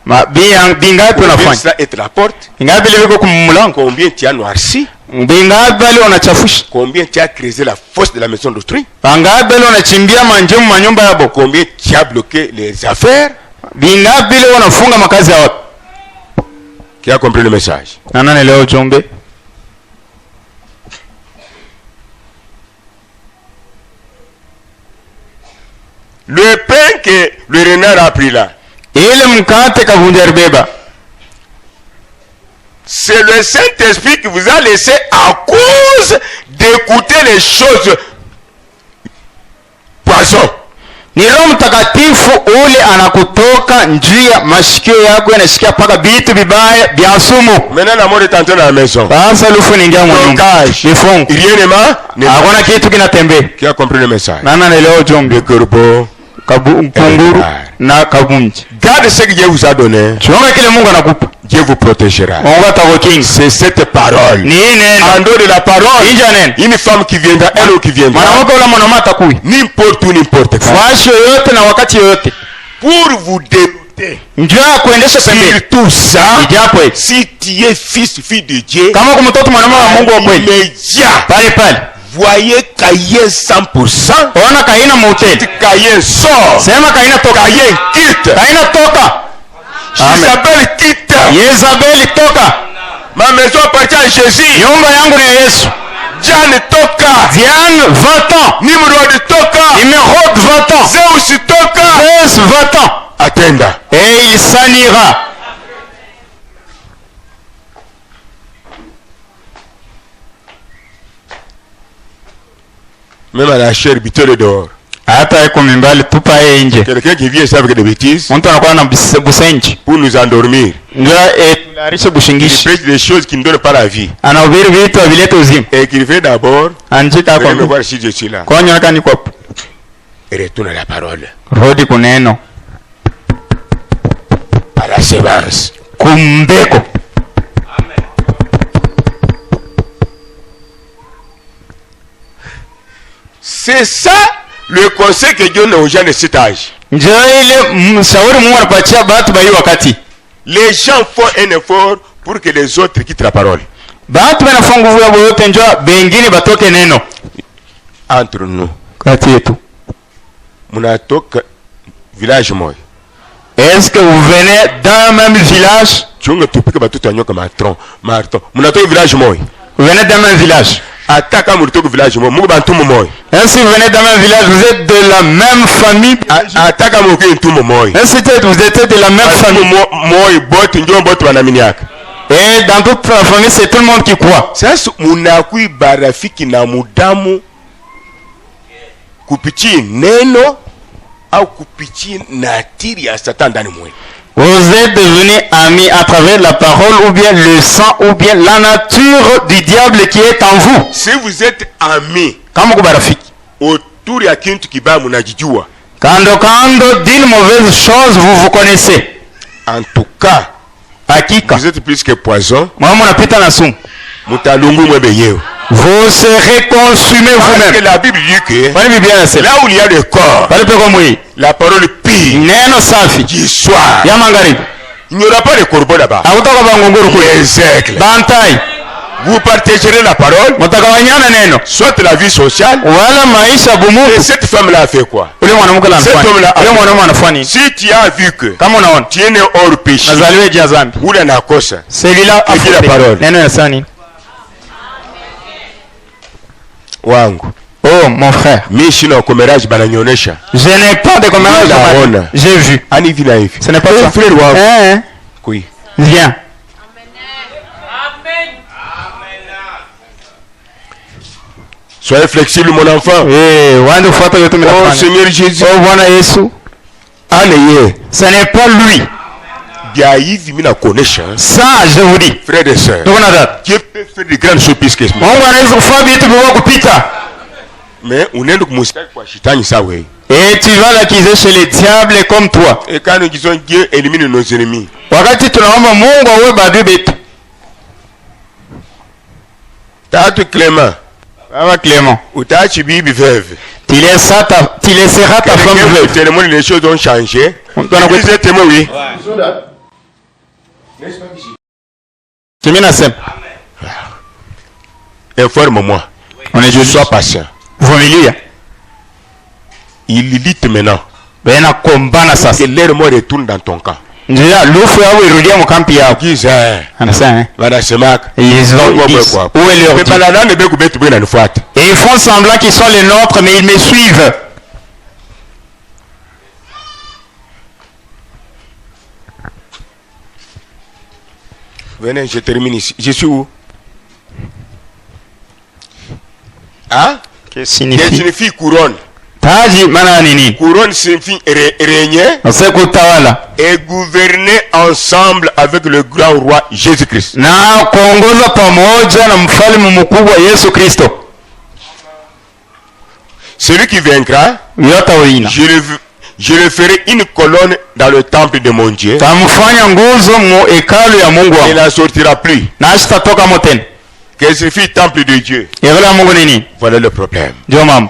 Bingapi unafanya? Cela est la porte. Bingapi liko kumlango? Combien tu as noirci? Bingapi bali unachafusha? Combien tu as creusé la fosse de la maison d'autrui? Bingapi bali unachimbia manjemu manyumba yabo? Combien tu as bloqué les affaires? Bingapi bali unafunga makazi ya watu? Qui a compris le message? Nana leo ujumbe. Le pain que le renard a pris là, Ile mkate kavunja ribeba. c'est le Saint-Esprit qui vous a laissé à cause d'écouter les choses poison. Ni Roho Mtakatifu ule anakutoka njia mashikio yako yanasikia paka vitu vibaya vya sumu. Maintenant la mort est entrée dans la maison. Sasa lufu niingia mwanumba. Nifungu. Rien ne m'a. Hakuna kitu kinatembea. Qui a compris le message? Nana leo ujumbe. Le corbeau. Kunguru na kabunji. Garde ce que Dieu vous a donné. Chunga kile Mungu anakupa. Dieu vous protégera. Mungu atakukinga. C'est cette parole. Ni neno. En dehors de la parole, Inja neno. une femme qui viendra, elle ou qui viendra. Mwanamke ule mwanaume atakui. N'importe où, n'importe quand. Fashi yoyote na wakati yoyote. Pour vous dérouter. Njoo kuendesha pembeni. Sur tout ça, Ijapo si tu es fils, fille de Dieu, kama kwa mtoto mwanaume wa Mungu wa kweli. immédiat. Pale pale. Voyez Caïn 100%. Ona Kaina moteli. Caïn sort. Sema Kaina toka. Caïn quitte. Kaina toka. Isabelle quitte. Yezabeli toka. Ma maison appartient à Jésus. Nyumba yangu ni ya Yesu. Diane toka. Diane 20 ans. Nimrod toka. Nimrod 20 ans. Zeus toka. Zeus 20 ans. Attenda. Et il s'en ira. Même à la chair, bitole dehors. Hata iko mimbali tupa yeye nje. Quelqu'un qui vient avec des bêtises Mtu anakuwa na busenji. pour nous endormir. Ndio tularishe Il bushingishi. prêche des choses qui ne donnent pas la vie. Anahubiri vitu vilete uzima. Et qu'il fait d'abord, Anjika venez me kwa voir si je suis là. kwa nyoka ni kwa Et retourne à la parole. rodi kuneno. À la sémence. Kumbeko. C'est ça le conseil que Dieu donne aux gens de cet âge. Njoo ile mshauri Mungu anapatia watu ba hii wakati. Les gens font un effort pour que les autres quittent la parole. Batu banafanya nguvu yao yote njoo bengine batoke neno. Entre nous. Kati yetu. Munatoka village moja. Est-ce que vous venez d'un même village? Chunga tupike batoto anyoka marton. Munatoka village moja. Vous venez d'un même village. Ataka mulitoka village moja. Mungu bantumu moja. Est-ce que vous venez d'un même village? Vous êtes de la même famille? Ataka muke ntumu moja. Est-ce que vous êtes de la même famille? Moja bote ndio bote wanaminiaka. Et dans toute la famille, c'est tout le monde qui croit. Sasa munakui barafiki na mudamu kupitia neno au kupitia natiri ya Satan ndani mwenu. Vous êtes devenus amis à travers la parole ou bien le sang ou bien la nature du diable qui est en vous. Si vous êtes amis Kama kubarafiki autour ya kintu kibaya munajijua. kando d'une mauvaise chose, vous vous connaissez. En tout cas, Hakika vous êtes plus que poison. mwa mnapita na sumu, Mutalungu mwebenyewe. vous serez consumés Parce que vous-même. la Bible dit que Kwani Biblia inasema là où il y a le corps, pale peko mwili la parole pire neno safi du soir, ya magharibi il n'y aura pas de corbeau là-bas. hakutoka bangunguru kule Les aigles. bantai, Vous partagerez la parole, mtakawanyana neno soit la vie sociale. wala maisha Et bumutu. cette femme-là a fait quoi? Ule mwanamke anafanya ule mwanaume anafanya nini? Si tu as vu que Kama unaona tu es né hors péché, nazaliwe jia zambi, ou la nakosa, celui-là a Écoute la parole. neno ya nini? wangu Oh mon frère, mi shina ukomeraji bananyonesha je n'ai pas de commérage dans ma vie. J'ai vu. ani hivi na hivi. Ce n'est pas ça. Frère wangu kui Viens. soyez flexible mon enfant. Wande ufuata yote Oh mnafanya. Seigneur Jésus, Oh Bwana Yesu, aleye ce n'est pas lui. bia hivi mimi nakuonesha Ça, je vous dis. frère et sœur, Ndugu na dada, Dieu peut faire de grandes choses plus que ça. Mungu anaweza kufanya vitu vikubwa kupita. Mais unaenda kumustaki kwa shetani sawa. Et tu vas l'accuser chez les diables comme toi. Et quand nous disons Dieu élimine nos ennemis, Wakati tunaomba Mungu awe badui betu. Tatu Clément, Baba Clément, utaachi bibi veuve. tu laisseras ta femme Quelqu'un veuve. témoin les choses ont changé. On doit Vous êtes témoin, oui. Kimi nasema, Informe-moi. on est Je juste sois patient. vumilia. Il lit maintenant. Bena kombana Que sasa. l'air mort retourne dans ton camp. Njia lufu yao irudia mkampi yao. Giza. Anasema Wanasemaka. ils disent où est leur Mais Dieu? balala ne beku betu bena nifuata. Et ils font semblant qu'ils sont les nôtres, mais ils me suivent. Venez, je termine ici. Je suis où? Hein? Que Qu'est-ce signifie? que signifie couronne? Taji maana nini? Couronne signifie régner Nase kutawala et gouverner ensemble avec le grand roi Jésus-Christ. na kuongoza pamoja na mfalme mkubwa Yesu Kristo. Celui qui vaincra, Yote wina je le ferai une colonne dans le temple de mon Dieu. tamfanya nguzo mu hekalu ya Mungu Il wangu n'en sortira plus. na asitatoka motena. Qu'est-ce que signifie temple de Dieu? Hekalu ya Mungu nini? Voilà le problème. Ndio mama,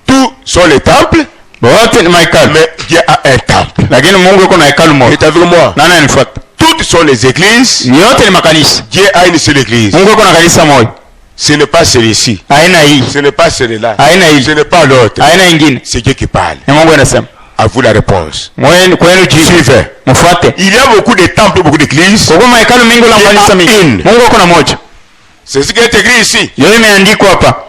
Tous sont les temples, wote ni mahekalu, mais Dieu a un temple. lakini Mungu yuko na hekalu moja. est avec moi. Nani anifuata? Toutes sont les églises. Yote ni makanisa. Dieu a une seule église. Mungu yuko na kanisa moja. Ce n'est pas celui-ci. Aina hii, Ce n'est pas celui-là. aina Ce hii, n'est pas l'autre. aina ingine. C'est Dieu qui parle. Ni Mungu anasema. À vous la réponse. Kwenu jibu. Suivez. Mfuate. Il y a beaucoup de temples, beaucoup d'églises. Kwa mahekalu mingi na kanisa mingi. Mungu yuko na moja. C'est ce qui est écrit ici. Yeye imeandikwa hapa.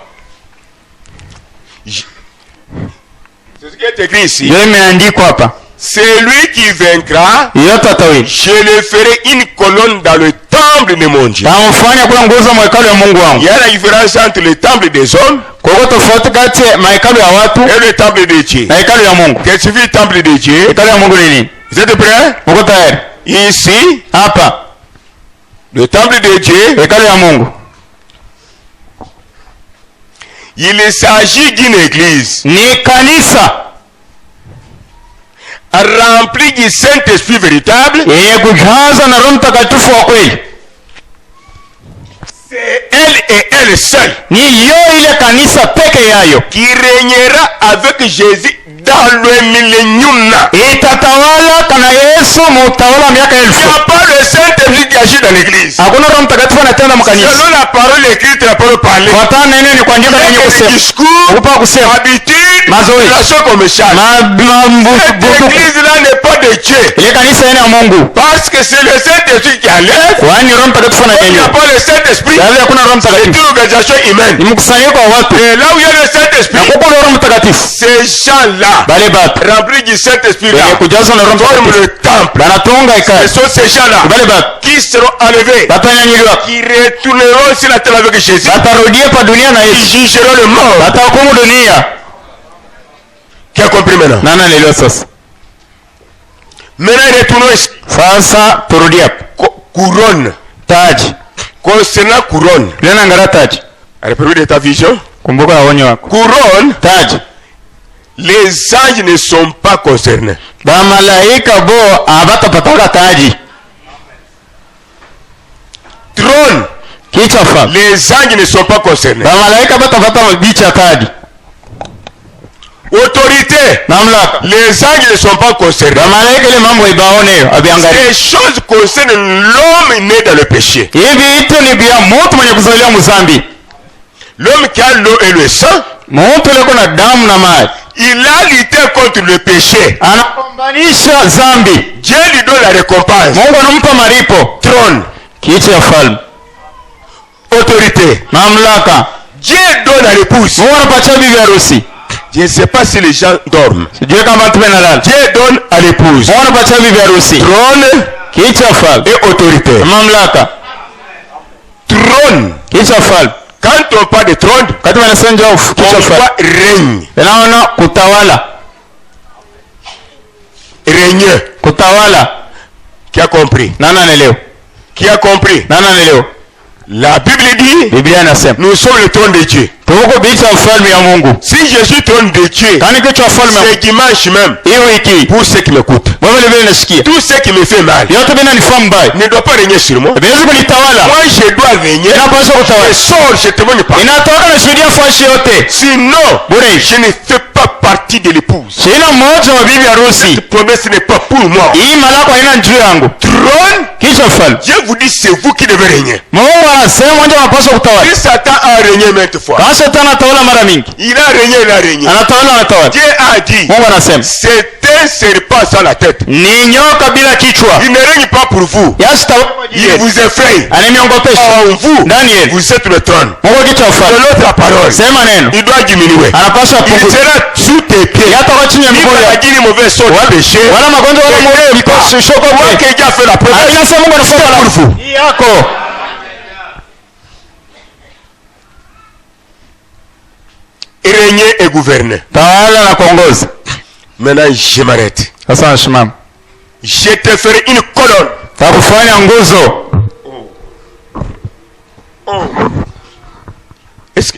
C'est ce qui est écrit ici. Yeye imeandikwa hapa. Celui qui vaincra, Yote atawini. je le ferai une colonne dans le temple de mon Dieu. Tamfanya kuwa nguzo mahekalu ya Mungu Il wangu. y a la différence entre le temple des hommes Kwa hiyo tofauti kati ya mahekalu ya watu et le temple de Dieu. na hekalu ya Mungu. Qu'est-ce que signifie le temple de Dieu? Hekalu ya Mungu ni nini? Vous êtes prêts? Uko tayari? Ici, Hapa le temple de Dieu, hekalu ya Mungu il s'agit d'une église ni kanisa remplie du Saint-Esprit véritable. yenye kujaza na Roho Mtakatifu wa kweli. C'est elle et elle seule Ni yo ile kanisa peke yayo qui régnera avec Jésus dans le millénium. Itatawala kana Yesu mutawala miaka Il 1000. n'y a pas le Saint-Esprit qui agit dans l'église. Hakuna Roho Mtakatifu anatenda mkanisa. Selon la parole écrite, la parole parlée. Fuatana na neno ni kwa njia yenye kusema. Discours, Upa kusema. habitude, Mazoezi. relation commerciale. Cette église-là n'est pas de Dieu. Ile kanisa ina Mungu. Parce que c'est le Saint-Esprit qui enlève. Kwani Roho Mtakatifu Il n'y a ananyanyua. pas le Saint-Esprit. Sasa hakuna Roho C'est Mtakatifu. une organisation humaine. Ni mkusanyiko wa watu. Et là où il y a le Saint-Esprit, Na kuko Roho Mtakatifu. ces gens-là, Bale batu. remplis du Saint-Esprit-là, Wenye kujazwa na Roho forment Mtakatifu. le temple. Banatunga Ce ikali. sont ces gens-là Bale batu. qui seront enlevés, Batanyanyuliwa. qui retourneront sur la terre avec Jésus, Batarudia pa dunia na qui Yesu. jugeront le monde. Batahukumu dunia. Qui a compris maintenant? Nani anaelewa sasa? Maintenant, retournons ici. Sasa turudia. Couronne. Taji. Concernant couronne, Lena ngara taji. république de ta vision. Kumbuka onyo wako. Couronne, Taji. les anges ne sont pas concernés. Bamalaika bo abatapataka taji. Trône, Kichwa fa. les anges ne sont pas concernés. Bamalaika batapata bicha taji. Autorité, Mamlaka. les anges ne sont pas concernés. Bamalaika ile mambo ibaone abiangalia. Ces choses concernent l'homme né dans le péché. Hivi ito ni bia mtu mwenye kuzaliwa mzambi. L'homme qui a l'eau et le sang, Mtu leko na damu na maji. il a lutté contre le péché. Anapambanisha zambi. Dieu lui donne la récompense. Mungu anampa maripo. Trône, Kichwa falme. autorité. Mamlaka. Dieu donne à l'épouse. Mungu anapatia bibi harusi. Je ne sais pas si les gens dorment. Sijui kama watu wanalala. Dieu donne à l'épouse. Mungu anapatia bibi harusi. Trône Kichwa falme. et autorité. Mamlaka. Trône. Kichwa falme. Quand on parle de trône, Kati wanasema on kichwa falme. voit règne. Naona kutawala. Règneur. Kutawala. Qui a compris? Nani anaelewa? Qui a compris? Nani anaelewa? La Bible dit, Biblia inasema nous sommes le trône de Dieu. tuko bicha ufalme ya Mungu. Si je suis trône de Dieu, Kani kichwa ufalme c'est dimanche même, hii wiki. pour ceux qui m'écoutent, Wewe vile nasikia. tout ce qui me fait mal Yote bina nifahamu mbaya. ne doit pas régner sur moi. Biwezi kunitawala. Moi, je dois régner. Inapaswa Je kutawala. sors, je témoigne pas. Inatoka na shuhudia fashi yote. Sinon, Bure. je ne fais pas partie de l'épouse. Sina mmoja wa bibi harusi. Cette promesse n'est pas pour moi. Hii malako haina juu yangu. Trône, Kichwa ufalme. Dieu vous dit, c'est vous qui devez régner. Mungu anasema mmoja anapaswa kutawala. Si Satan a régné maintes fois, Kama shetani anatawala mara mingi. il a régné. Anatawala. Dieu a dit, Mungu anasema c'est un serpent sans la tête. ni nyoka bila kichwa. Il ne règne pas pour vous. Il vous effraie. Ananiongopesha. En vous, Ndani yenu. vous êtes le trône. Mungu kichwa De ufalme. l'autre parole, Sema neno. il doit diminuer. Anapaswa Il kupunguza. sera sous tes pieds. Yatakuwa chini ya Il miguu va yako. dire mauvais sort du péché. Wala magonjwa wala moyo vikosi shoko Moi kwa. que Dieu a fait la promesse, Anasema Mungu anafanya c'est pour vous. hii yako. Régner et gouverner. Tawala na kuongoza. Maintenant, je m'arrête. Sasa nashimama. Je te ferai une colonne. Takufanya nguzo. Est-ce que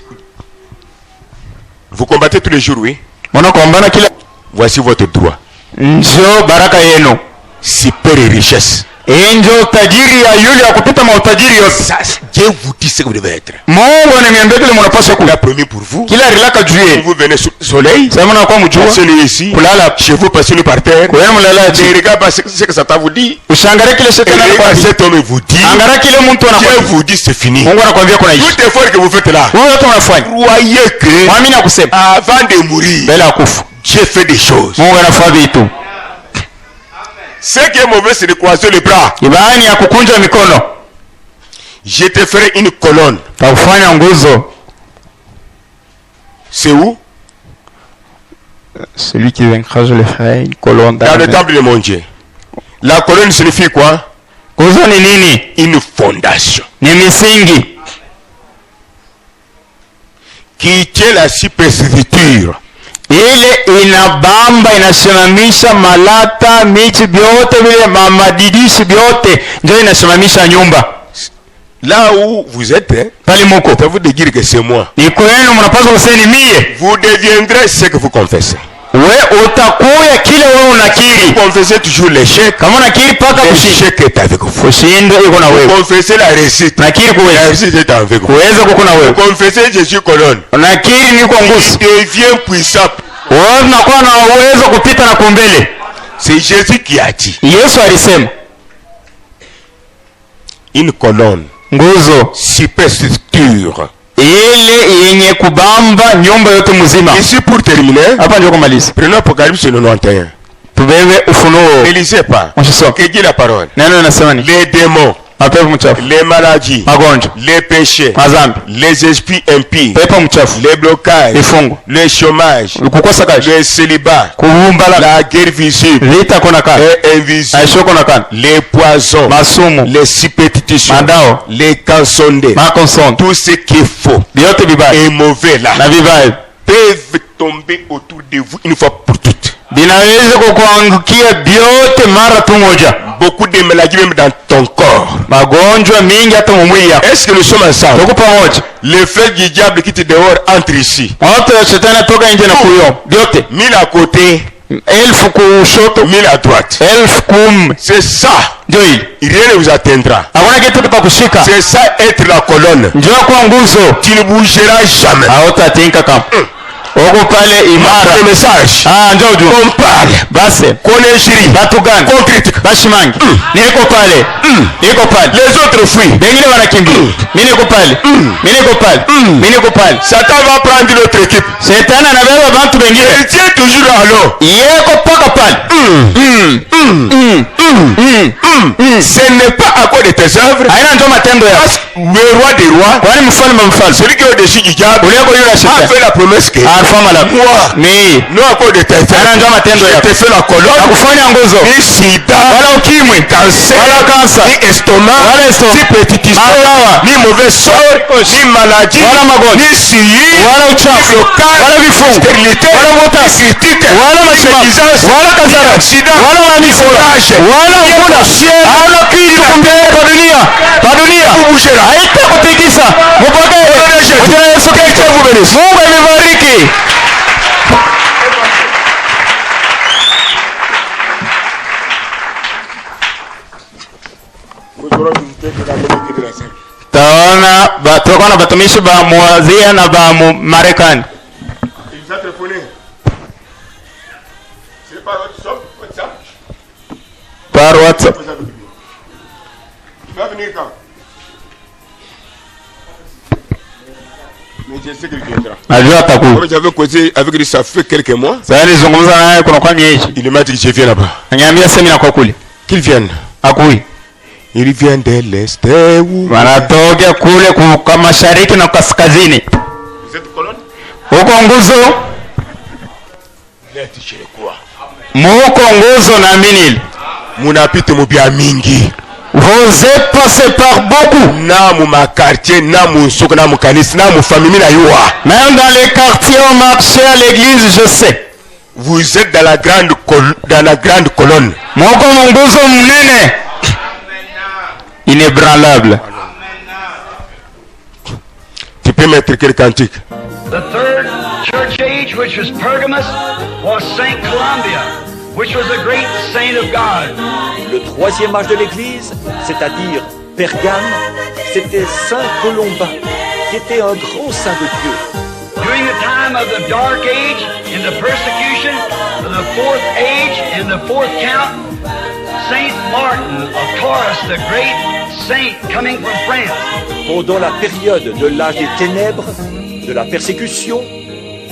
vous combattez tous les jours, oui? Mnakombana kila Voici votre droit. njoo baraka yenu. Super et richesse. Njoo tajiri ya yule ya kupita mautajiri yote. Ça, Dieu vous dit ce que vous devez être. Mungu ananiambia kile mnapaswa Il kuwa. a promis pour vous. Kila rilaka juu Quand yenu. vous venez sous le soleil, Sema na kwa mjua. passez-le ici. Kulala Chez vous, passez-le par terre. kwenu mlala Et chini. regarde pas ce que Satan vous dit. Ushangare kile Et shetani regarde anakwambia. cet homme vous dit. Angara kile mtu Dieu anakwambia. vous dit c'est fini. Mungu anakwambia kuna ishi. Tout effort que vous faites là, Wewe yote unafanya. croyez que Mwamini akusema. avant de mourir, Mbele ya kufa. Dieu fait des choses. Mungu anafanya vitu. Ce qui est mauvais, c'est de croiser les bras. Ibani ya kukunja mikono. Je te ferai une colonne. Takufanya nguzo. C'est où? Celui qui vaincra, je le ferai une colonne Dans le temple de mon Dieu. La colonne signifie quoi? Nguzo ni nini? Une fondation Ni misingi. qui tient la superstructure. Ile inabamba inasimamisha malata miti vyote vile mamadidishi vyote ndio inasimamisha nyumba. Là où vous êtes, Pali muko. c'est vous de dire que c'est moi. Ni kwenu mnapaswa kusema ni mie. Vous deviendrez ce que vous confessez. We utakuya kile wewe unakiri. Vous confessez toujours l'échec. Kama unakiri paka kushinda. L'échec est avec vous. Kushinda iko na Vous wewe. confessez la réussite. Nakiri La kuweza. réussite est avec vous. Kuweza kuko na Vous wewe. confessez Jésus colonne. Unakiri niko Il nguzo. devient puissant wewe unakuwa na uwezo kupita na kumbele. C'est Jésus qui a dit. Yesu alisema Une colonne. Nguzo. Superstructure. Ile yenye kubamba nyumba yote mzima. Ici pour terminer. Hapa ndio kumaliza. Prenons Apocalypse 91. Tubebe Ufunuo. Ne lisez pas. Que dit la parole? Neno linasema ni Les démons. mapepo mchafu, les maladies, magonjwa, les péchés, mazambi, les esprits impies, pepo mchafu, les blocages, vifungo, le chômage, kukosa kazi, le célibat, kuvumbala, la guerre visible vita kona kana et invisible, aisho kona kana, les poisons, masumu, les superstitions, madao, les cansondés, makonsonde, tout ce qui est faux vyote vibaya et mauvais là na vibaya peuvent tomber autour de vous une fois pour toutes. Vinaweza kukuangukia vyote mara tu moja. Beaucoup de maladies même dans ton corps. Magonjwa mingi hata mwili yako. Est-ce que nous sommes ensemble? Tuko pamoja. Le fait du diable qui te dehors entre ici. Wote shetani toka nje na kuyo. Vyote. 1000 à côté, 1000 kushoto, 1000 à droite. 10,000. C'est ça. Ndio hii. Rien ne vous atteindra. Hakuna kitu kitakushika. C'est ça être la colonne. Ndio kwa nguzo. Tu ne bougeras jamais. Hautatinka kama. Uko pale imara. Le message. Njoo ujue. On parle. Basi. Koneshiri. Watu gani? Qu'on critique. Bashimangi. Niko pale. Niko pale. Les autres fuient. Wengine wanakimbia. Mimi niko pale. Mimi niko pale. Mimi niko pale. Satan va prendre notre équipe. Shetani anabeba watu wengine. Il tient toujours à l'eau. Yeko paka pale. Ce n'est pas à cause de tes œuvres. Haina ndio matendo yako. Le roi des rois. Kwani mfalme wa mfalme. Celui qui est au-dessus du diable. Uliyeko yule A shetani. fait la promesse que Alfama la moi, ni non à cause de tes œuvres, haina ndio matendo je yako. te fais la colonne. Nakufanya nguzo. Ni sida, Wala ukimwi, cancer, wala kansa, ni estomac, wala estomac, ni petite malawa, ni mauvais sort, ni maladie, wala magonjwa, ni suivi, wala uchafu, ni blocage, wala vifungo, stérilité, wala ni utasi, critique, wala ni mashima, médisance, wala ni kasara, accident, wala ni unanisi, orage, wala ni ukuna, ciel, hauna kitu kumbele kwa dunia, haitakutikisa. Mpokee jina la Yesu Kristo. Mungu amebariki. Taona tutakuwa na batumishi ba muazia na ba Marekani. Par WhatsApp. Il va venir quand? Mais je sais qu'il viendra. Najua atakuja. J'avais causé avec lui ça fait quelques mois. Sasa nizungumza naye kuna kwa miezi. Il m'a dit que je viens là-bas. Ananiambia semina kwa kule. Qu'il vienne. Akui. Il vient de l'est ou Wanatoka kule kwa mashariki na kaskazini. Vous êtes colonne? Huko nguzo. Leti chez quoi? Muko nguzo na minili. Munapita mubia mingi. Vous êtes passé par beaucoup. Na mu quartier, na mu soko, na mu kanisa, na mu famille na yuwa. Même dans les quartiers on marche à l'église, je sais. Vous êtes dans la grande colonne. Muko nguzo mnene. Inébranlable. Tu peux mettre quel cantique? The third church age, which was Pergamus, was Saint Columbia, which was a great saint of God. Le troisième âge de l'Église, c'est-à-dire Pergame, c'était Saint Colomba, qui était un grand saint de Dieu. During the time of the Dark Age, in the persecution, the fourth age, in the fourth count, Saint Martin of Tours, the great saint coming from France. Pendant la période de l'âge des ténèbres, de la persécution,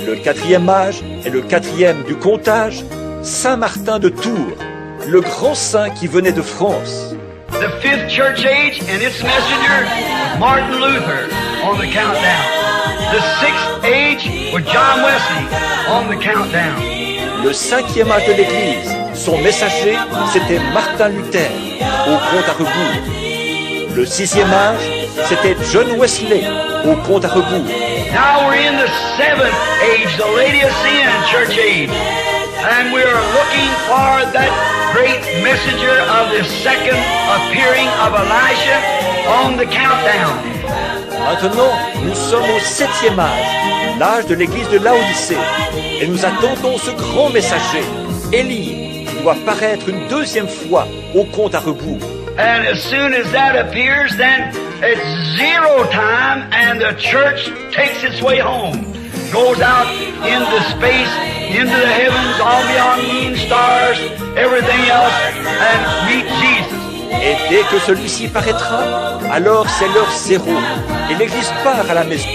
le quatrième âge et le quatrième du comptage, Saint Martin de Tours, le grand saint qui venait de France. The fifth church age and its messenger, Martin Luther, on the countdown. The sixth age was John Wesley, on the countdown. Le cinquième âge de l'Église, son messager, c'était Martin Luther, au compte à rebours. Le sixième âge, c'était John Wesley, au compte à rebours. Now we're in the seventh age, the Laodicean church age. And we are looking for that great messenger of the second appearing of Elijah on the countdown. Maintenant, nous sommes au septième âge, l'âge de l'église de Laodicée, et nous attendons ce grand messager, Élie, qui doit paraître une deuxième fois au compte à rebours. And as soon as that appears, then it's zero time and the church takes its way home. goes out into space, into the heavens, all beyond moon, stars, everything else, and meet Jesus. Et dès que celui-ci paraîtra, alors c'est l'heure zéro. Et l'Église part à la maison.